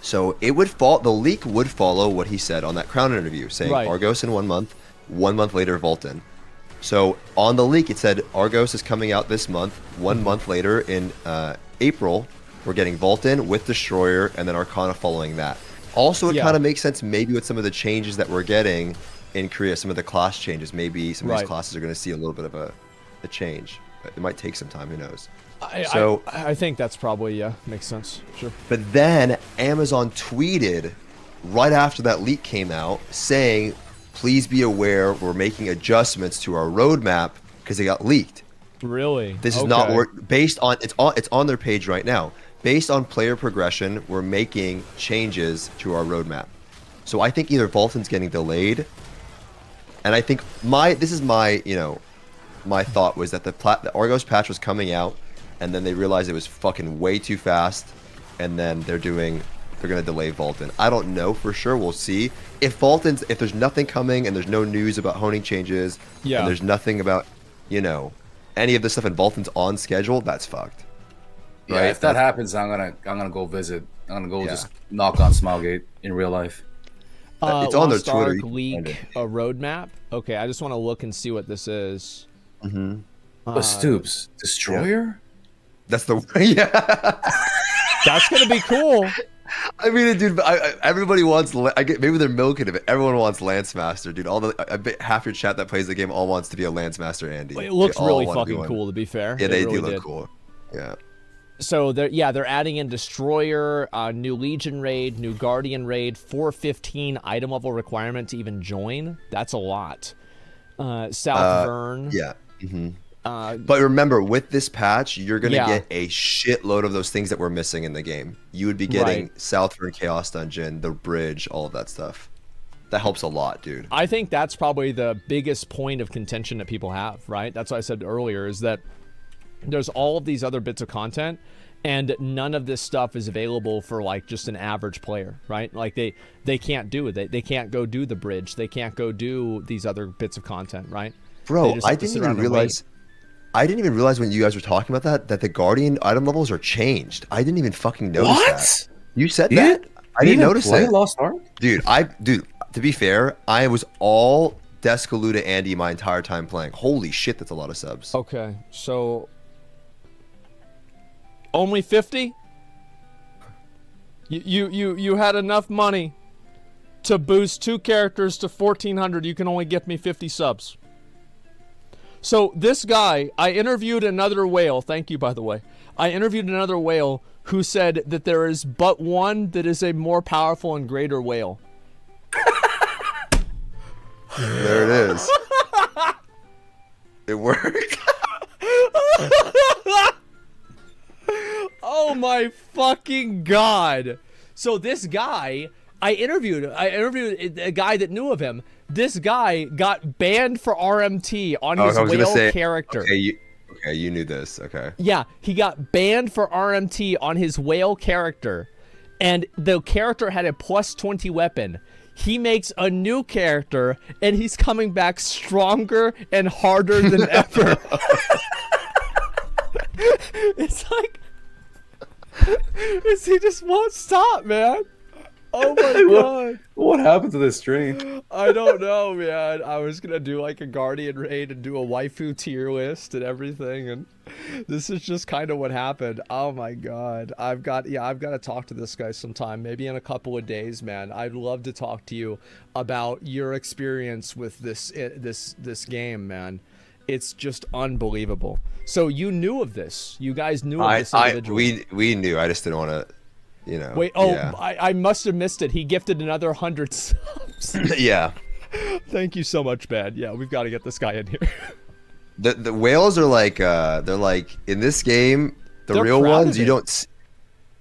So it would fall. The leak would follow what he said on that Crown interview, saying Right. Argos in 1 month. 1 month later, Volton. So on the leak, it said Argos is coming out this month. 1 month later, in April, we're getting Volton with Destroyer, and then Arcana following that. Also, it Yeah. kind of makes sense maybe with some of the changes that we're getting in Korea, some of the class changes. Maybe some of Right. these classes are going to see a little bit of a change. It might take some time. Who knows? I think that's probably, yeah, makes sense. Sure. But then Amazon tweeted right after that leak came out saying, please be aware we're making adjustments to our roadmap because it got leaked. Really? This is not Okay. work based on it's on their page right now. Based on player progression, we're making changes to our roadmap. So I think either Volton's getting delayed And I think this is my my thought was that the Argos patch was coming out, and then they realized it was fucking way too fast, and then they're gonna delay Vaulton. I don't know for sure. We'll see. If there's nothing coming and there's no news about honing changes, and there's nothing about, any of this stuff, and Vaulton's on schedule, that's fucked. Yeah, right? If that happens, I'm gonna go visit. I'm gonna go just knock on Smilegate in real life. It's on their Lost Ark Twitter. Leak a roadmap. Okay, I just want to look and see what this is. Mm-hmm. Stoopzz Destroyer. That's the yeah. That's gonna be cool. I mean, dude, everybody wants. Maybe they're milking it. Everyone wants Lance Master, dude. I bet half your chat that plays the game all wants to be a Lance Master, Andy. It looks really fucking cool, to be fair. Yeah, they really do look cool. Yeah. So they're adding in Destroyer, new Legion raid, new Guardian raid, 415 item level requirement to even join. That's a lot. South Vern. Yeah. Mm-hmm. But remember, with this patch, you're going to get a shitload of those things that we're missing in the game. You would be getting South Vern Chaos Dungeon, the bridge, all of that stuff. That helps a lot, dude. I think that's probably the biggest point of contention that people have, right? That's what I said earlier, is that there's all of these other bits of content, and none of this stuff is available for like just an average player, right? Like they can't do it. They can't go do the bridge. They can't go do these other bits of content, right? Bro, I didn't even realize. I didn't even realize when you guys were talking about that the Guardian item levels are changed. I didn't even fucking notice that. You said that? I didn't notice that. Lost Ark? Dude, to be fair, I was all Descaloo to Andy my entire time playing. Holy shit, that's a lot of subs. Okay, so only 50? You had enough money to boost 2 characters to 1,400. You can only get me 50 subs. So this guy, I interviewed another whale. Thank you, by the way. I interviewed another whale who said that there is but one that is a more powerful and greater whale. There it is. It worked. Oh my fucking god. So this guy, I interviewed a guy that knew of him. This guy got banned for RMT on his whale character. Okay, you knew this. Okay. Yeah, he got banned for RMT on his whale character, and the character had a +20 weapon. He makes a new character, and he's coming back stronger and harder than ever. It's like, he just won't stop, man. Oh my god. What happened to this stream? I don't know, man. I was gonna do like a Guardian raid and do a waifu tier list and everything, and this is just kind of what happened. Oh my god. I've got to talk to this guy sometime, maybe in a couple of days, man. I'd love to talk to you about your experience with this game, man. It's just unbelievable. So you knew of this. You guys knew of this individual. We knew. I just didn't want to. Wait, I must have missed it. He gifted another 100 subs. Yeah. Thank you so much, man. Yeah, we've got to get this guy in here. The whales are like they're like in this game, they're real ones you don't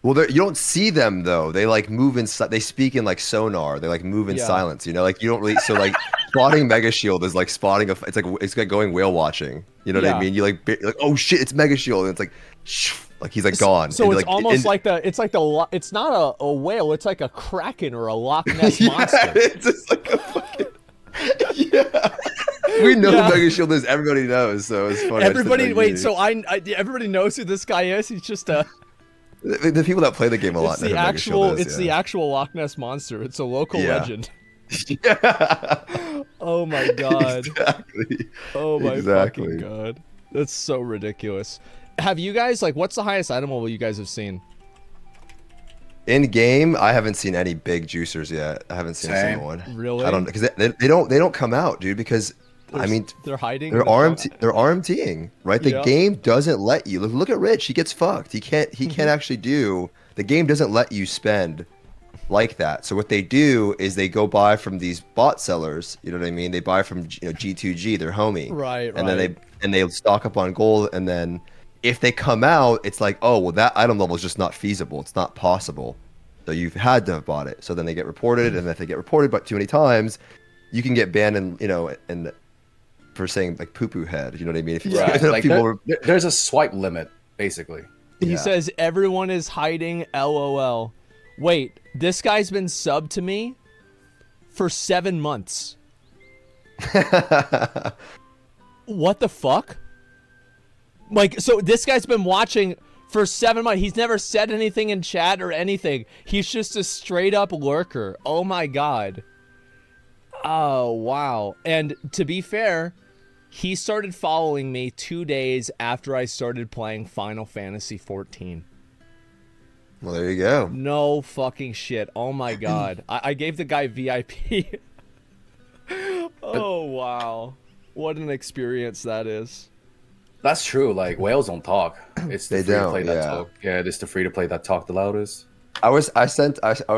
you don't see them though. They like move in, they speak in like sonar. They like move in silence, like you don't really, so like spotting Mega Shield is like spotting it's like going whale watching. You know what I mean? You like oh shit, it's Mega Shield, and it's like he's like gone. So it's like, almost it's not a whale, it's like a kraken or a Loch Ness monster. It's just like a fucking we know who Mega Shield is. Everybody knows, so it's funny. Everybody knows who this guy is. He's just the people that play the game a lot know who Mega Shield is. It's the actual Loch Ness monster. It's a local legend. Oh my god. Exactly. Oh my fucking god. That's so ridiculous. Have you guys, what's the highest item level you guys have seen? In game, I haven't seen any big juicers yet. I haven't seen a single one. Really? I don't, because they don't come out, dude. Because they're hiding. They're RMTing, right? The game doesn't let you. Look at Rich. He gets fucked. He can't actually do. The game doesn't let you spend like that. So what they do is they go buy from these bot sellers. You know what I mean? They buy from G2G, their homie. Right. And then they stock up on gold, and then if they come out, it's like, oh, well, that item level is just not feasible. It's not possible. So you've had to have bought it. So then they get reported, and if they get reported but too many times, you can get banned and and for saying like poo poo head. You know what I mean? If you, Right. if Like people there's a swipe limit, basically. He Yeah. says everyone is hiding. LOL. Wait, this guy's been subbed to me for 7 months. What the fuck? Like, so this guy's been watching for 7 months. He's never said anything in chat or anything. He's just a straight up lurker. Oh my god. Oh wow. And to be fair, he started following me 2 days after I started playing Final Fantasy 14. well, there you go. No fucking shit. Oh my god. I gave the guy VIP. Oh wow. What an experience that is. That's true. Like whales don't talk. It's the They free to don't, play that yeah. talk. Yeah, it's the free to play that talk the loudest. I was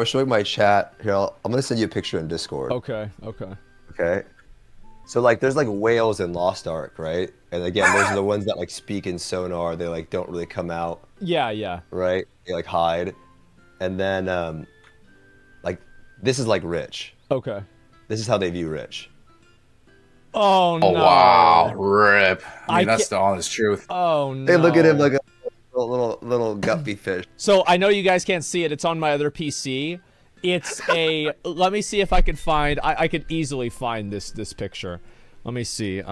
showing my chat here. I'm gonna send you a picture in Discord. Okay, okay. Okay. So like there's like whales in Lost Ark, right? And again, those are the ones that like speak in sonar. They like don't really come out, Yeah, yeah. right? They like hide. And then like this is like Rich. Okay. This is how they view Rich. Oh no. Oh wow, rip. I mean, I that's the honest truth. Oh no. They look at him like a little guppy fish. So I know you guys can't see it. It's on my other PC. It's a. Let me see if I can find. I could easily find this picture. Let me see.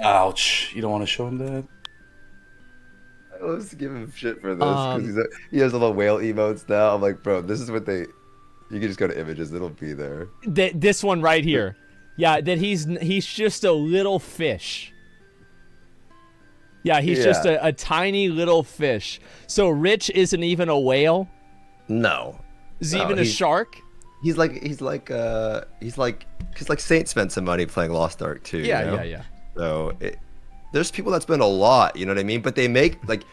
Ouch! You don't want to show him that. I always give him shit for this because he has little whale emotes now. I'm like, bro, this is what they. You can just go to images; it'll be there. This one right here. Yeah, that he's just a little fish. Yeah, he's just a tiny little fish. So Rich isn't even a whale. No. Is he No, even a shark? He's like Saint spent some money playing Lost Ark too. Yeah, you know? yeah. So there's people that spend a lot, you know what I mean? But they make like,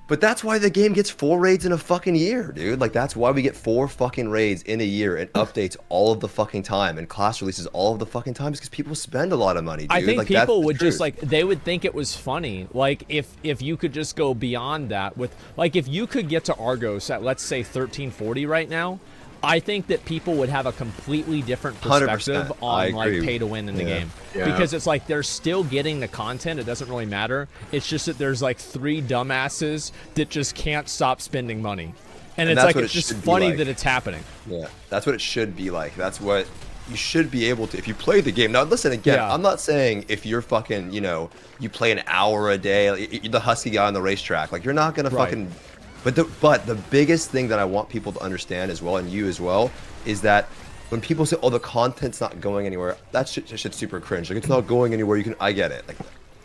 but that's why the game gets 4 raids in a fucking year, dude. Like that's why we get 4 fucking raids in a year and updates all of the fucking time and class releases all of the fucking time because people spend a lot of money, dude. I think like, that's people the would just truth. like they would think it was funny. Like if you could just go beyond that with like if you could get to Argos at let's say 1340 right now, I think that people would have a completely different 100%. perspective I on like agree. pay to win in the game. Yeah. Because it's like they're still getting the content, it doesn't really matter. It's just that there's like 3 dumbasses that just can't stop spending money. And it's that's like what it's it just should be funny like. that it's happening. Yeah, that's what it should be like. That's what you should be able to if you play the game. Now, listen again. Yeah. I'm not saying if you're fucking, you play an hour a day, you're the husky guy on the racetrack. Like you're not gonna Right. fucking. But the biggest thing that I want people to understand as well, and you as well, is that when people say, "Oh, the content's not going anywhere," that shit's super cringe. Like it's not going anywhere. I get it. Like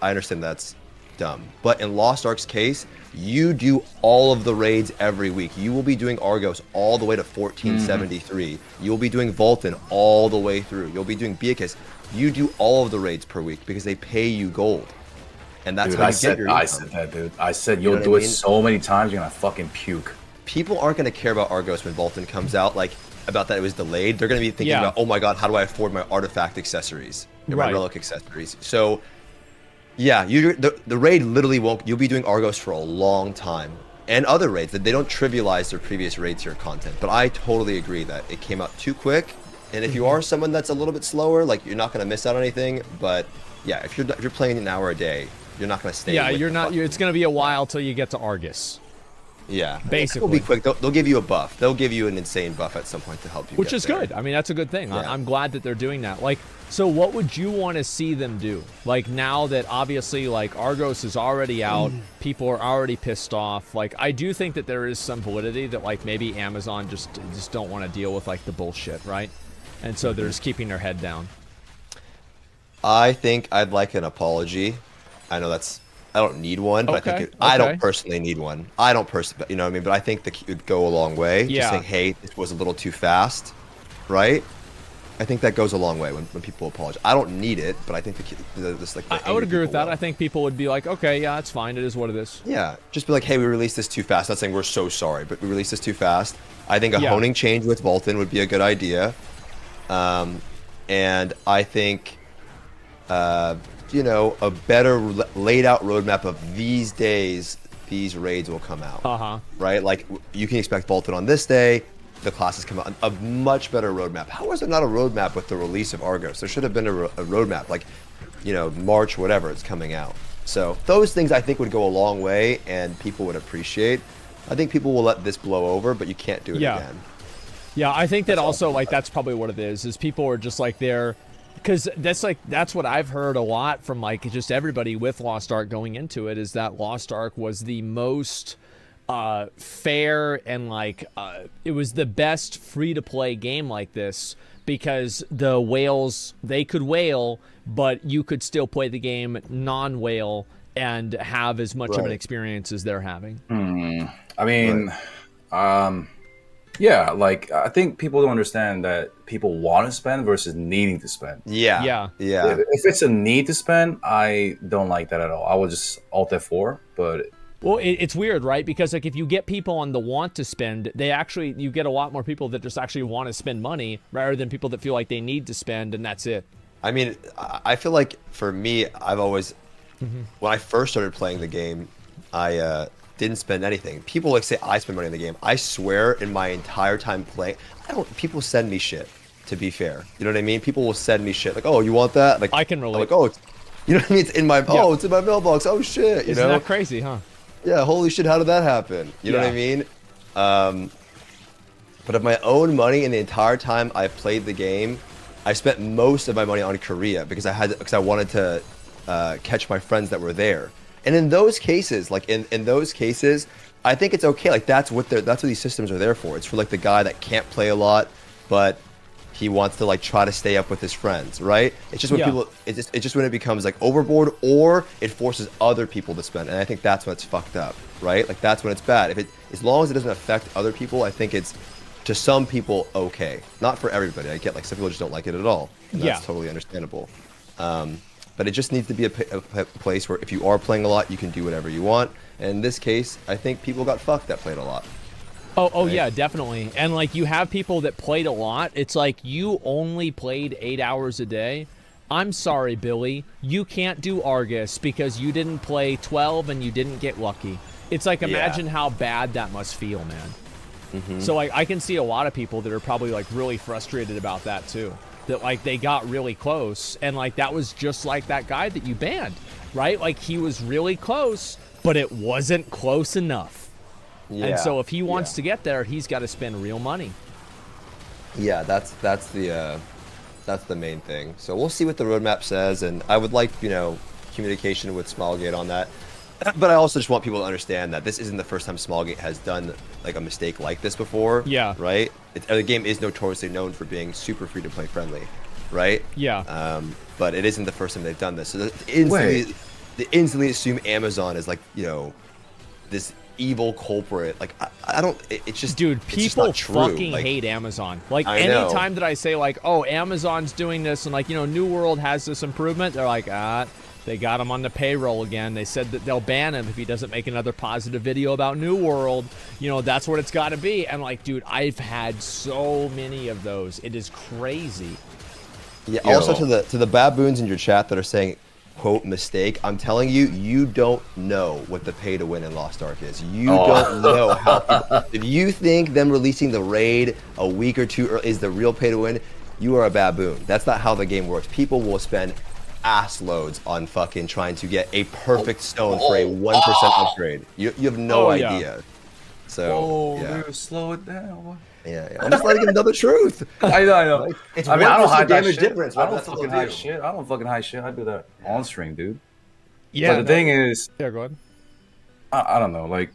I understand that's dumb. But in Lost Ark's case, you do all of the raids every week. You will be doing Argos all the way to 1473. You'll be doing Vulcan all the way through. You'll be doing Beacus. You do all of the raids per week because they pay you gold. And that's Dude, how I you get your I income. said that, dude. I said you'll know what do I it mean? so many times you're gonna fucking puke. People aren't going to care about Argos when Vulcan comes out, like about that it was delayed. They're going to be thinking Yeah. about, oh my god, how do I afford my artifact accessories and my Right. relic accessories? So, yeah, the raid literally won't. You'll be doing Argos for a long time, and other raids that they don't trivialize their previous raid tier content. But I totally agree that it came out too quick, and if you are someone that's a little bit slower, like you're not going to miss out on anything. But yeah, if you're playing an hour a day, you're not going to stay. Yeah, with you're the not. fucking- It's gonna be a while till you get to Argus, Yeah, basically. It'll be quick. They'll give you a buff. They'll give you an insane buff at some point to help you. which get is there. good. I mean, that's a good thing. Yeah. I'm glad that they're doing that. Like, so what would you want to see them do? Like now that obviously like Argos is already out, people are already pissed off. Like, I do think that there is some validity that like maybe Amazon just don't want to deal with like the bullshit, right? And so they're just keeping their head down. I think I'd like an apology. I know I don't need one, but I think Okay, I don't okay. personally need one. I don't personally, you know what I mean? But I think it would go a long way. Yeah. Just saying, hey, this was a little too fast, right? I think that goes a long way when people apologize. I don't need it, but I think this like. I would agree with that. I think people would be like, okay, yeah, it's fine. It is what it is. Yeah, just be like, hey, we released this too fast. Not saying we're so sorry, but we released this too fast. I think a Yeah. honing change with Vulcan would be a good idea. And I think, a better laid out roadmap of these days, these raids will come out. Uh-huh. Right? Like, you can expect Vulcan on this day. the classes come out, a much better roadmap. How was there not a roadmap with the release of Argos? There should have been a roadmap, like, you know, March, whatever, it's coming out. So those things I think would go a long way, and people would appreciate. I think people will let this blow over, but you can't do it again. Yeah, I think that also, like, that's probably what it is people are just, like, they're... Because that's what I've heard a lot from, like, just everybody with Lost Ark going into it, is that Lost Ark was the most fair and, like, it was the best free-to-play game like this, because the whales, they could whale, but you could still play the game non-whale and have as much of an experience as they're having. I mean, yeah, like, I think people don't understand that people want to spend versus needing to spend. Yeah. If it's a need to spend, I don't like that at all. I would just alt F4, but... Well, it's weird, right? Because, like, if you get people on the want to spend, you get a lot more people that just actually want to spend money rather than people that feel like they need to spend, and that's it. I mean, I feel like for me, I've always, when I first started playing the game, I didn't spend anything. People like say I spend money on the game. I swear, in my entire time playing, people send me shit. To be fair, you know what I mean? People will send me shit like, "Oh, you want that?" Like, I can relate. Like, "Oh, you know what I mean? It's in my it's in my mailbox. Oh shit, you Isn't know? that crazy, huh? Yeah, holy shit, how did that happen? You know what I mean? But of my own money, in the entire time I played the game, I spent most of my money on Korea because I wanted to catch my friends that were there. And in those cases, like in those cases, I think it's okay. Like that's what these systems are there for. It's for like the guy that can't play a lot, but he wants to like try to stay up with his friends, right? It's just when it's just when it becomes like overboard, or it forces other people to spend, and I think that's when it's fucked up, right? Like that's when it's bad. As long as it doesn't affect other people, I think it's, to some people, okay. Not for everybody. I get, like, some people just don't like it at all, and that's totally understandable. But it just needs to be a place where if you are playing a lot, you can do whatever you want. And in this case, I think people got fucked that played a lot. Oh, right? Yeah, definitely. And, like, you have people that played a lot. It's like, you only played 8 hours a day. I'm sorry, Billy. You can't do Argus because you didn't play 12 and you didn't get lucky. It's like, imagine how bad that must feel, man. So, like, I can see a lot of people that are probably, like, really frustrated about that, too. That, like, they got really close, and, like, that was just like that guy that you banned, right? Like, he was really close, but it wasn't close enough. And so if he wants to get there, he's got to spend real money. Yeah, that's the main thing. So we'll see what the roadmap says, and I would like, you know, communication with Smilegate on that. But I also just want people to understand that this isn't the first time Smilegate has done like a mistake like this before. Yeah. Right? The game is notoriously known for being super free-to-play friendly, right? Yeah. But it isn't the first time they've done this. So they instantly assume Amazon is like, you know, this evil culprit. Like, I don't, it's just, dude, people fucking like, hate Amazon. Like, anytime that I say, like, oh, Amazon's doing this, and, like, you know, New World has this improvement, they're like, they got him on the payroll again. They said that they'll ban him if he doesn't make another positive video about New World. You know, that's what it's got to be. And, like, dude, I've had so many of those. It is crazy. Yeah. Also, to the baboons in your chat that are saying, quote, mistake, I'm telling you, you don't know what the pay to win in Lost Ark is. You don't know how people, if you think them releasing the raid a week or two early is the real pay to win, you are a baboon. That's not how the game works. People will spend ass loads on fucking trying to get a perfect stone for a 1% upgrade. You have no idea. So dude, slow it down. Yeah, I'm just letting him know the truth. I know. Like, it's I mean, I don't hide that shit. Difference. I don't fucking hide shit. I don't fucking hide shit. I do that on stream, dude. Yeah. But the thing is, go ahead. I don't know. Like,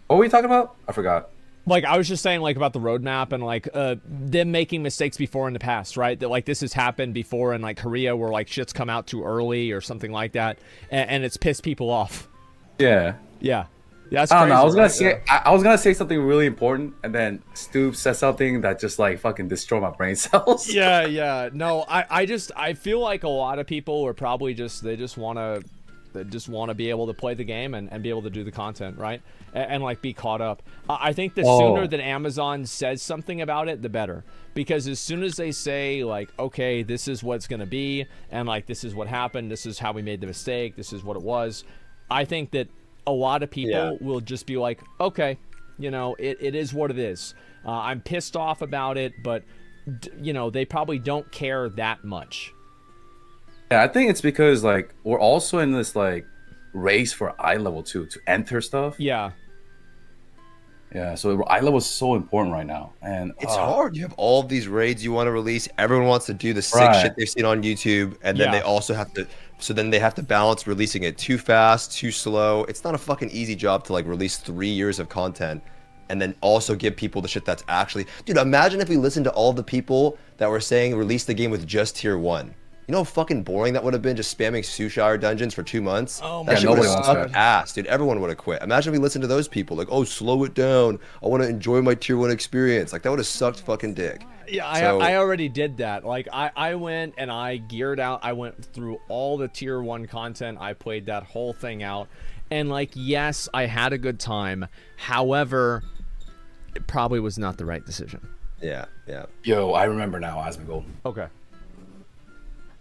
what were we talking about? I forgot. Like, I was just saying, like, about the roadmap and, like, them making mistakes before in the past, right? That, like, this has happened before in, like, Korea where, like, shit's come out too early or something like that, and it's pissed people off. Yeah. Yeah. That's I don't crazy, know. I was gonna say something really important, and then Stoopzz said something that just, like, fucking destroyed my brain cells. Yeah. No, I feel like a lot of people are probably they just want to be able to play the game and be able to do the content, right? And like, be caught up. I think the sooner that Amazon says something about it, the better. Because as soon as they say, like, okay, this is what it's going to be, and, like, this is what happened, this is how we made the mistake, this is what it was, I think that a lot of people will just be like, okay, You know, it is what it is. I'm pissed off about it, but you know, they probably don't care that much. Yeah, I think it's because like we're also in this like race for eye level too to enter stuff. Yeah. Yeah, so eye level is so important right now, and It's hard. You have all of these raids you want to release. Everyone wants to do the sick Right. shit they've seen on YouTube, and then Yeah. they also have to. So then they have to balance releasing it too fast, too slow. It's not a fucking easy job to like release 3 years of content, and then also give people the shit that's actually. Dude, imagine if we listened to all the people that were saying release the game with just tier 1. You know how fucking boring that would have been, just spamming Sushire dungeons for 2 months? Oh That my shit would nobody have wants sucked that. ass, dude. Everyone would have quit. Imagine if we listened to those people, like, oh, slow it down. I want to enjoy my tier 1 experience. Like, that would have sucked fucking dick. Yeah, So- I already did that. Like, I went and I geared out. I went through all the tier 1 content. I played that whole thing out. And, like, yes, I had a good time. However, it probably was not the right decision. Yeah, yeah. Yo, I remember now, Asmongold. Okay.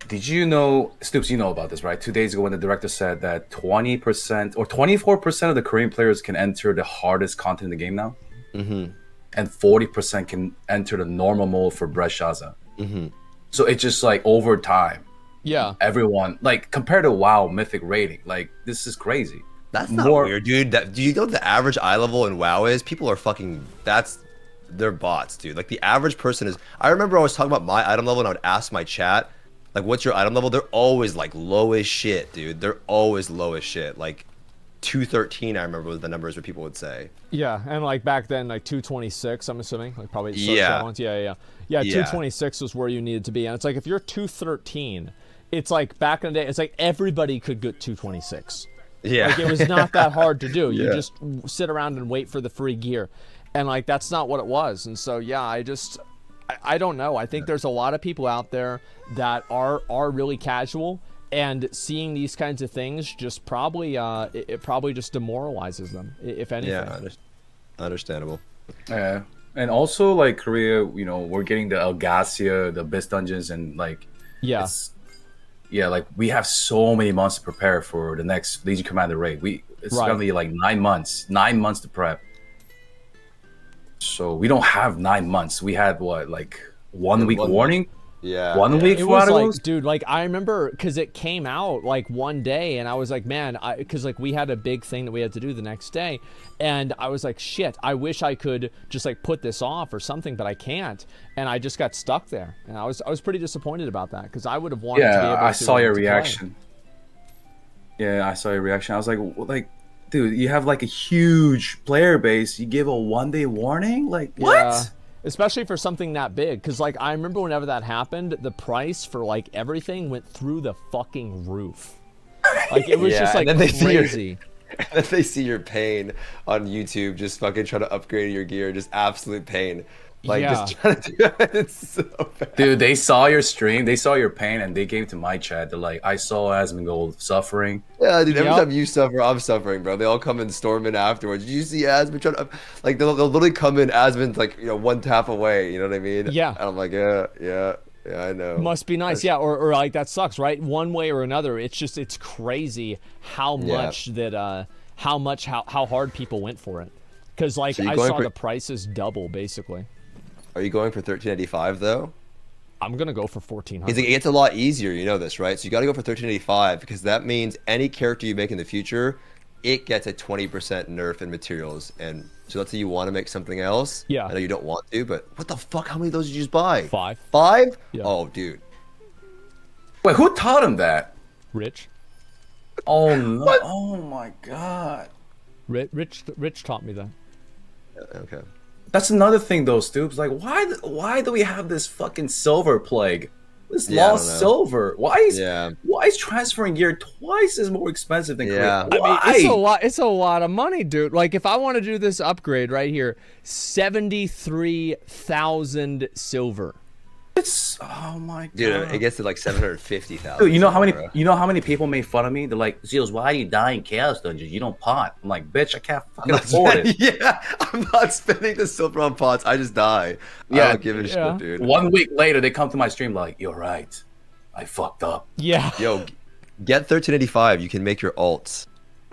Did you know, Stoopzz, you know about this, right? 2 days ago when the director said that 20% or 24% of the Korean players can enter the hardest content in the game now. Mm-hmm. And 40% can enter the normal mode for Bresciaza. Mm-hmm. So it's just like over time, Yeah. everyone, like compared to WoW Mythic rating, like this is crazy. That's not More- weird, dude. Do you know what the average eye level in WoW is? People are fucking. They're bots, dude. Like the average person is. I remember I was talking about my item level, and I would ask my chat, like, "What's your item level?" They're always like low as shit, dude. They're always low as shit. Like 213, I remember was the numbers where people would say. Yeah, and like back then, like 226, I'm assuming, like probably search Yeah. that once. Yeah. Yeah. 226 was where you needed to be, and it's like if you're 213, it's like back in the day, it's like everybody could get 226. Yeah. Like it was not that hard to do. You Yeah. just sit around and wait for the free gear, and like that's not what it was. And so yeah, I don't know. I think there's a lot of people out there that are really casual. And seeing these kinds of things just probably it probably just demoralizes them, if anything. Yeah, understandable. Yeah. And also like Korea, you know, we're getting the Elgasia, the Abyss dungeons, and like Yeah. yeah, like we have so many months to prepare for the next Legion Commander raid. It's Right. gonna be like 9 months to prep. So we don't have 9 months. We had what, like 1 week 1 week. warning? Yeah. 1 yeah. week It for was Argos? like, dude, like I remember because it came out like one day, and I was like, man, because like we had a big thing that we had to do the next day, and I was like, shit, I wish I could just like put this off or something, but I can't, and I just got stuck there, and I was pretty disappointed about that because I would have wanted to be able Yeah, to. I saw your to play. reaction. Yeah, I saw your reaction. I was like, dude, you have like a huge player base. You give a 1 day warning? Like, what? Yeah. Especially for something that big, because like I remember whenever that happened, the price for like everything went through the fucking roof. Like it was Yeah, just like and then they see your- crazy. And then they see your pain on YouTube, just fucking trying to upgrade your gear, just absolute pain. Like just trying to do it. It's so bad. Dude, they saw your stream, they saw your pain, and they came to my chat. They're like, I saw Asmongold suffering. Yeah, dude. Every Yep. time you suffer, I'm suffering, bro. They all come and storm in afterwards. Did you see Asmon trying to, like, they'll literally come in. Asmon's like, you know, one tap away. You know what I mean? Yeah. And I'm like, yeah, I know. Must be nice, yeah, or like that sucks, right? One way or another, it's crazy how Yeah. much that how hard people went for it, because like So you I going saw for- the prices double basically. Are you going for 1385 though? I'm gonna go for 1400. Because it gets a lot easier. You know this, right? So you got to go for 1385 because that means any character you make in the future, it gets a 20% nerf in materials. And so let's say you want to make something else. Yeah. I know you don't want to, but what the fuck? How many of those did you just buy? 5. 5? Yeah. Oh, dude. Wait, who taught him that? Rich, Oh no! Oh my god! Rich taught me that. Okay. That's another thing, though, Stoopzz. Like, why do we have this fucking silver plague? This Yeah, I lost don't know. silver. Why Yeah. is transferring gear twice as more expensive than Yeah. Korea? Why? I mean, it's a lot of money, dude. Like if I want to do this upgrade right here, 73,000 silver. It's oh my god. Dude, it gets to like 750,000. Dude, you know how many bro. people made fun of me? They're like, Zeals, why do you die in Chaos Dungeons? You don't pot. I'm like, bitch, I can't fucking I'm not afford it. yeah, I'm not spending the silver on pots. I just die. I Yeah. don't give a Yeah. shit, dude. 1 week later, they come to my stream like, you're right. I fucked up. Yeah. Yo, get 1385. You can make your alts.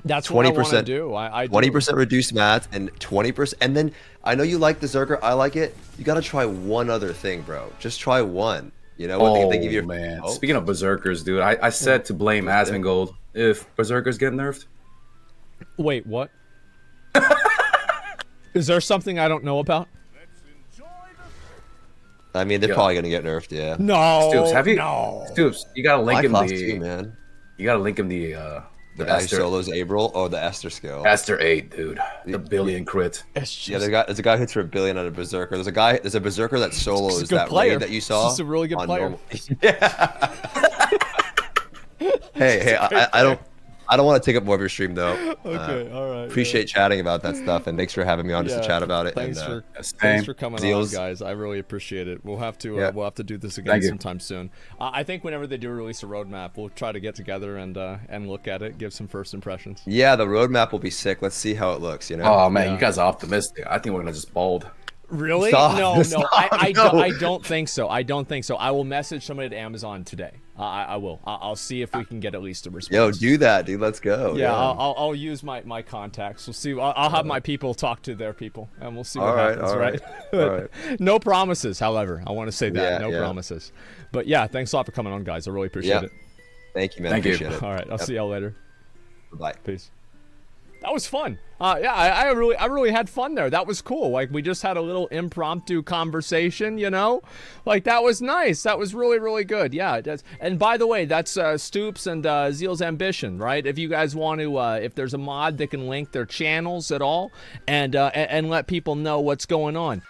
That's what I want to 20%, do. I 20% reduced mats and 20%. And then I know you like the Zerker. I like it. You got to try one other thing, bro. Just try one. You know what they give you? Man. Speaking of Berserkers, dude, I said to blame Asmongold if Berserkers get nerfed. Wait, what? Is there something I don't know about? I mean, they're probably gonna get nerfed. Yeah. No. Stoopzz, have you? No. Stoopzz, you gotta link him class the. too, man. You gotta link him the Esther solos April or the Esther skill. Esther 8, dude. The billion crit. Yeah, there's a guy who hits for a billion on a berserker. There's a berserker that solos that player. raid that you saw. He's a really good player. Yeah. hey, I don't want to take up more of your stream though. Okay, all right. Appreciate chatting about that stuff, and thanks for having me on just to chat about it. Thanks for coming Zeals. on, guys. I really appreciate it. We'll have to do this again sometime soon. I think whenever they do release a roadmap, we'll try to get together and look at it, give some first impressions. Yeah, the roadmap will be sick. Let's see how it looks. You know. Oh man, you guys are optimistic. I think we're gonna just bold. Really? Stop. No, Stop. I No. don't think so. I don't think so. I will message somebody at Amazon today. I will. I'll see if we can get at least a response. Yo, do that, dude. Let's go. Yeah, I'll use my contacts. We'll see. I'll have my people talk to their people, and we'll see what happens. All right. No promises, however. I want to say that. Yeah, no promises. But yeah, thanks a lot for coming on, guys. I really appreciate it. Thank you, man. Thank you. Appreciate it. All right, I'll see y'all later. Bye. Peace. That was fun. Yeah, I really had fun there. That was cool. Like, we just had a little impromptu conversation, you know? Like, that was nice. That was really, really good. Yeah. And by the way, that's Stoopzz and Zeals Ambition, right? If you guys want to, if there's a mod that can link their channels at all and let people know what's going on.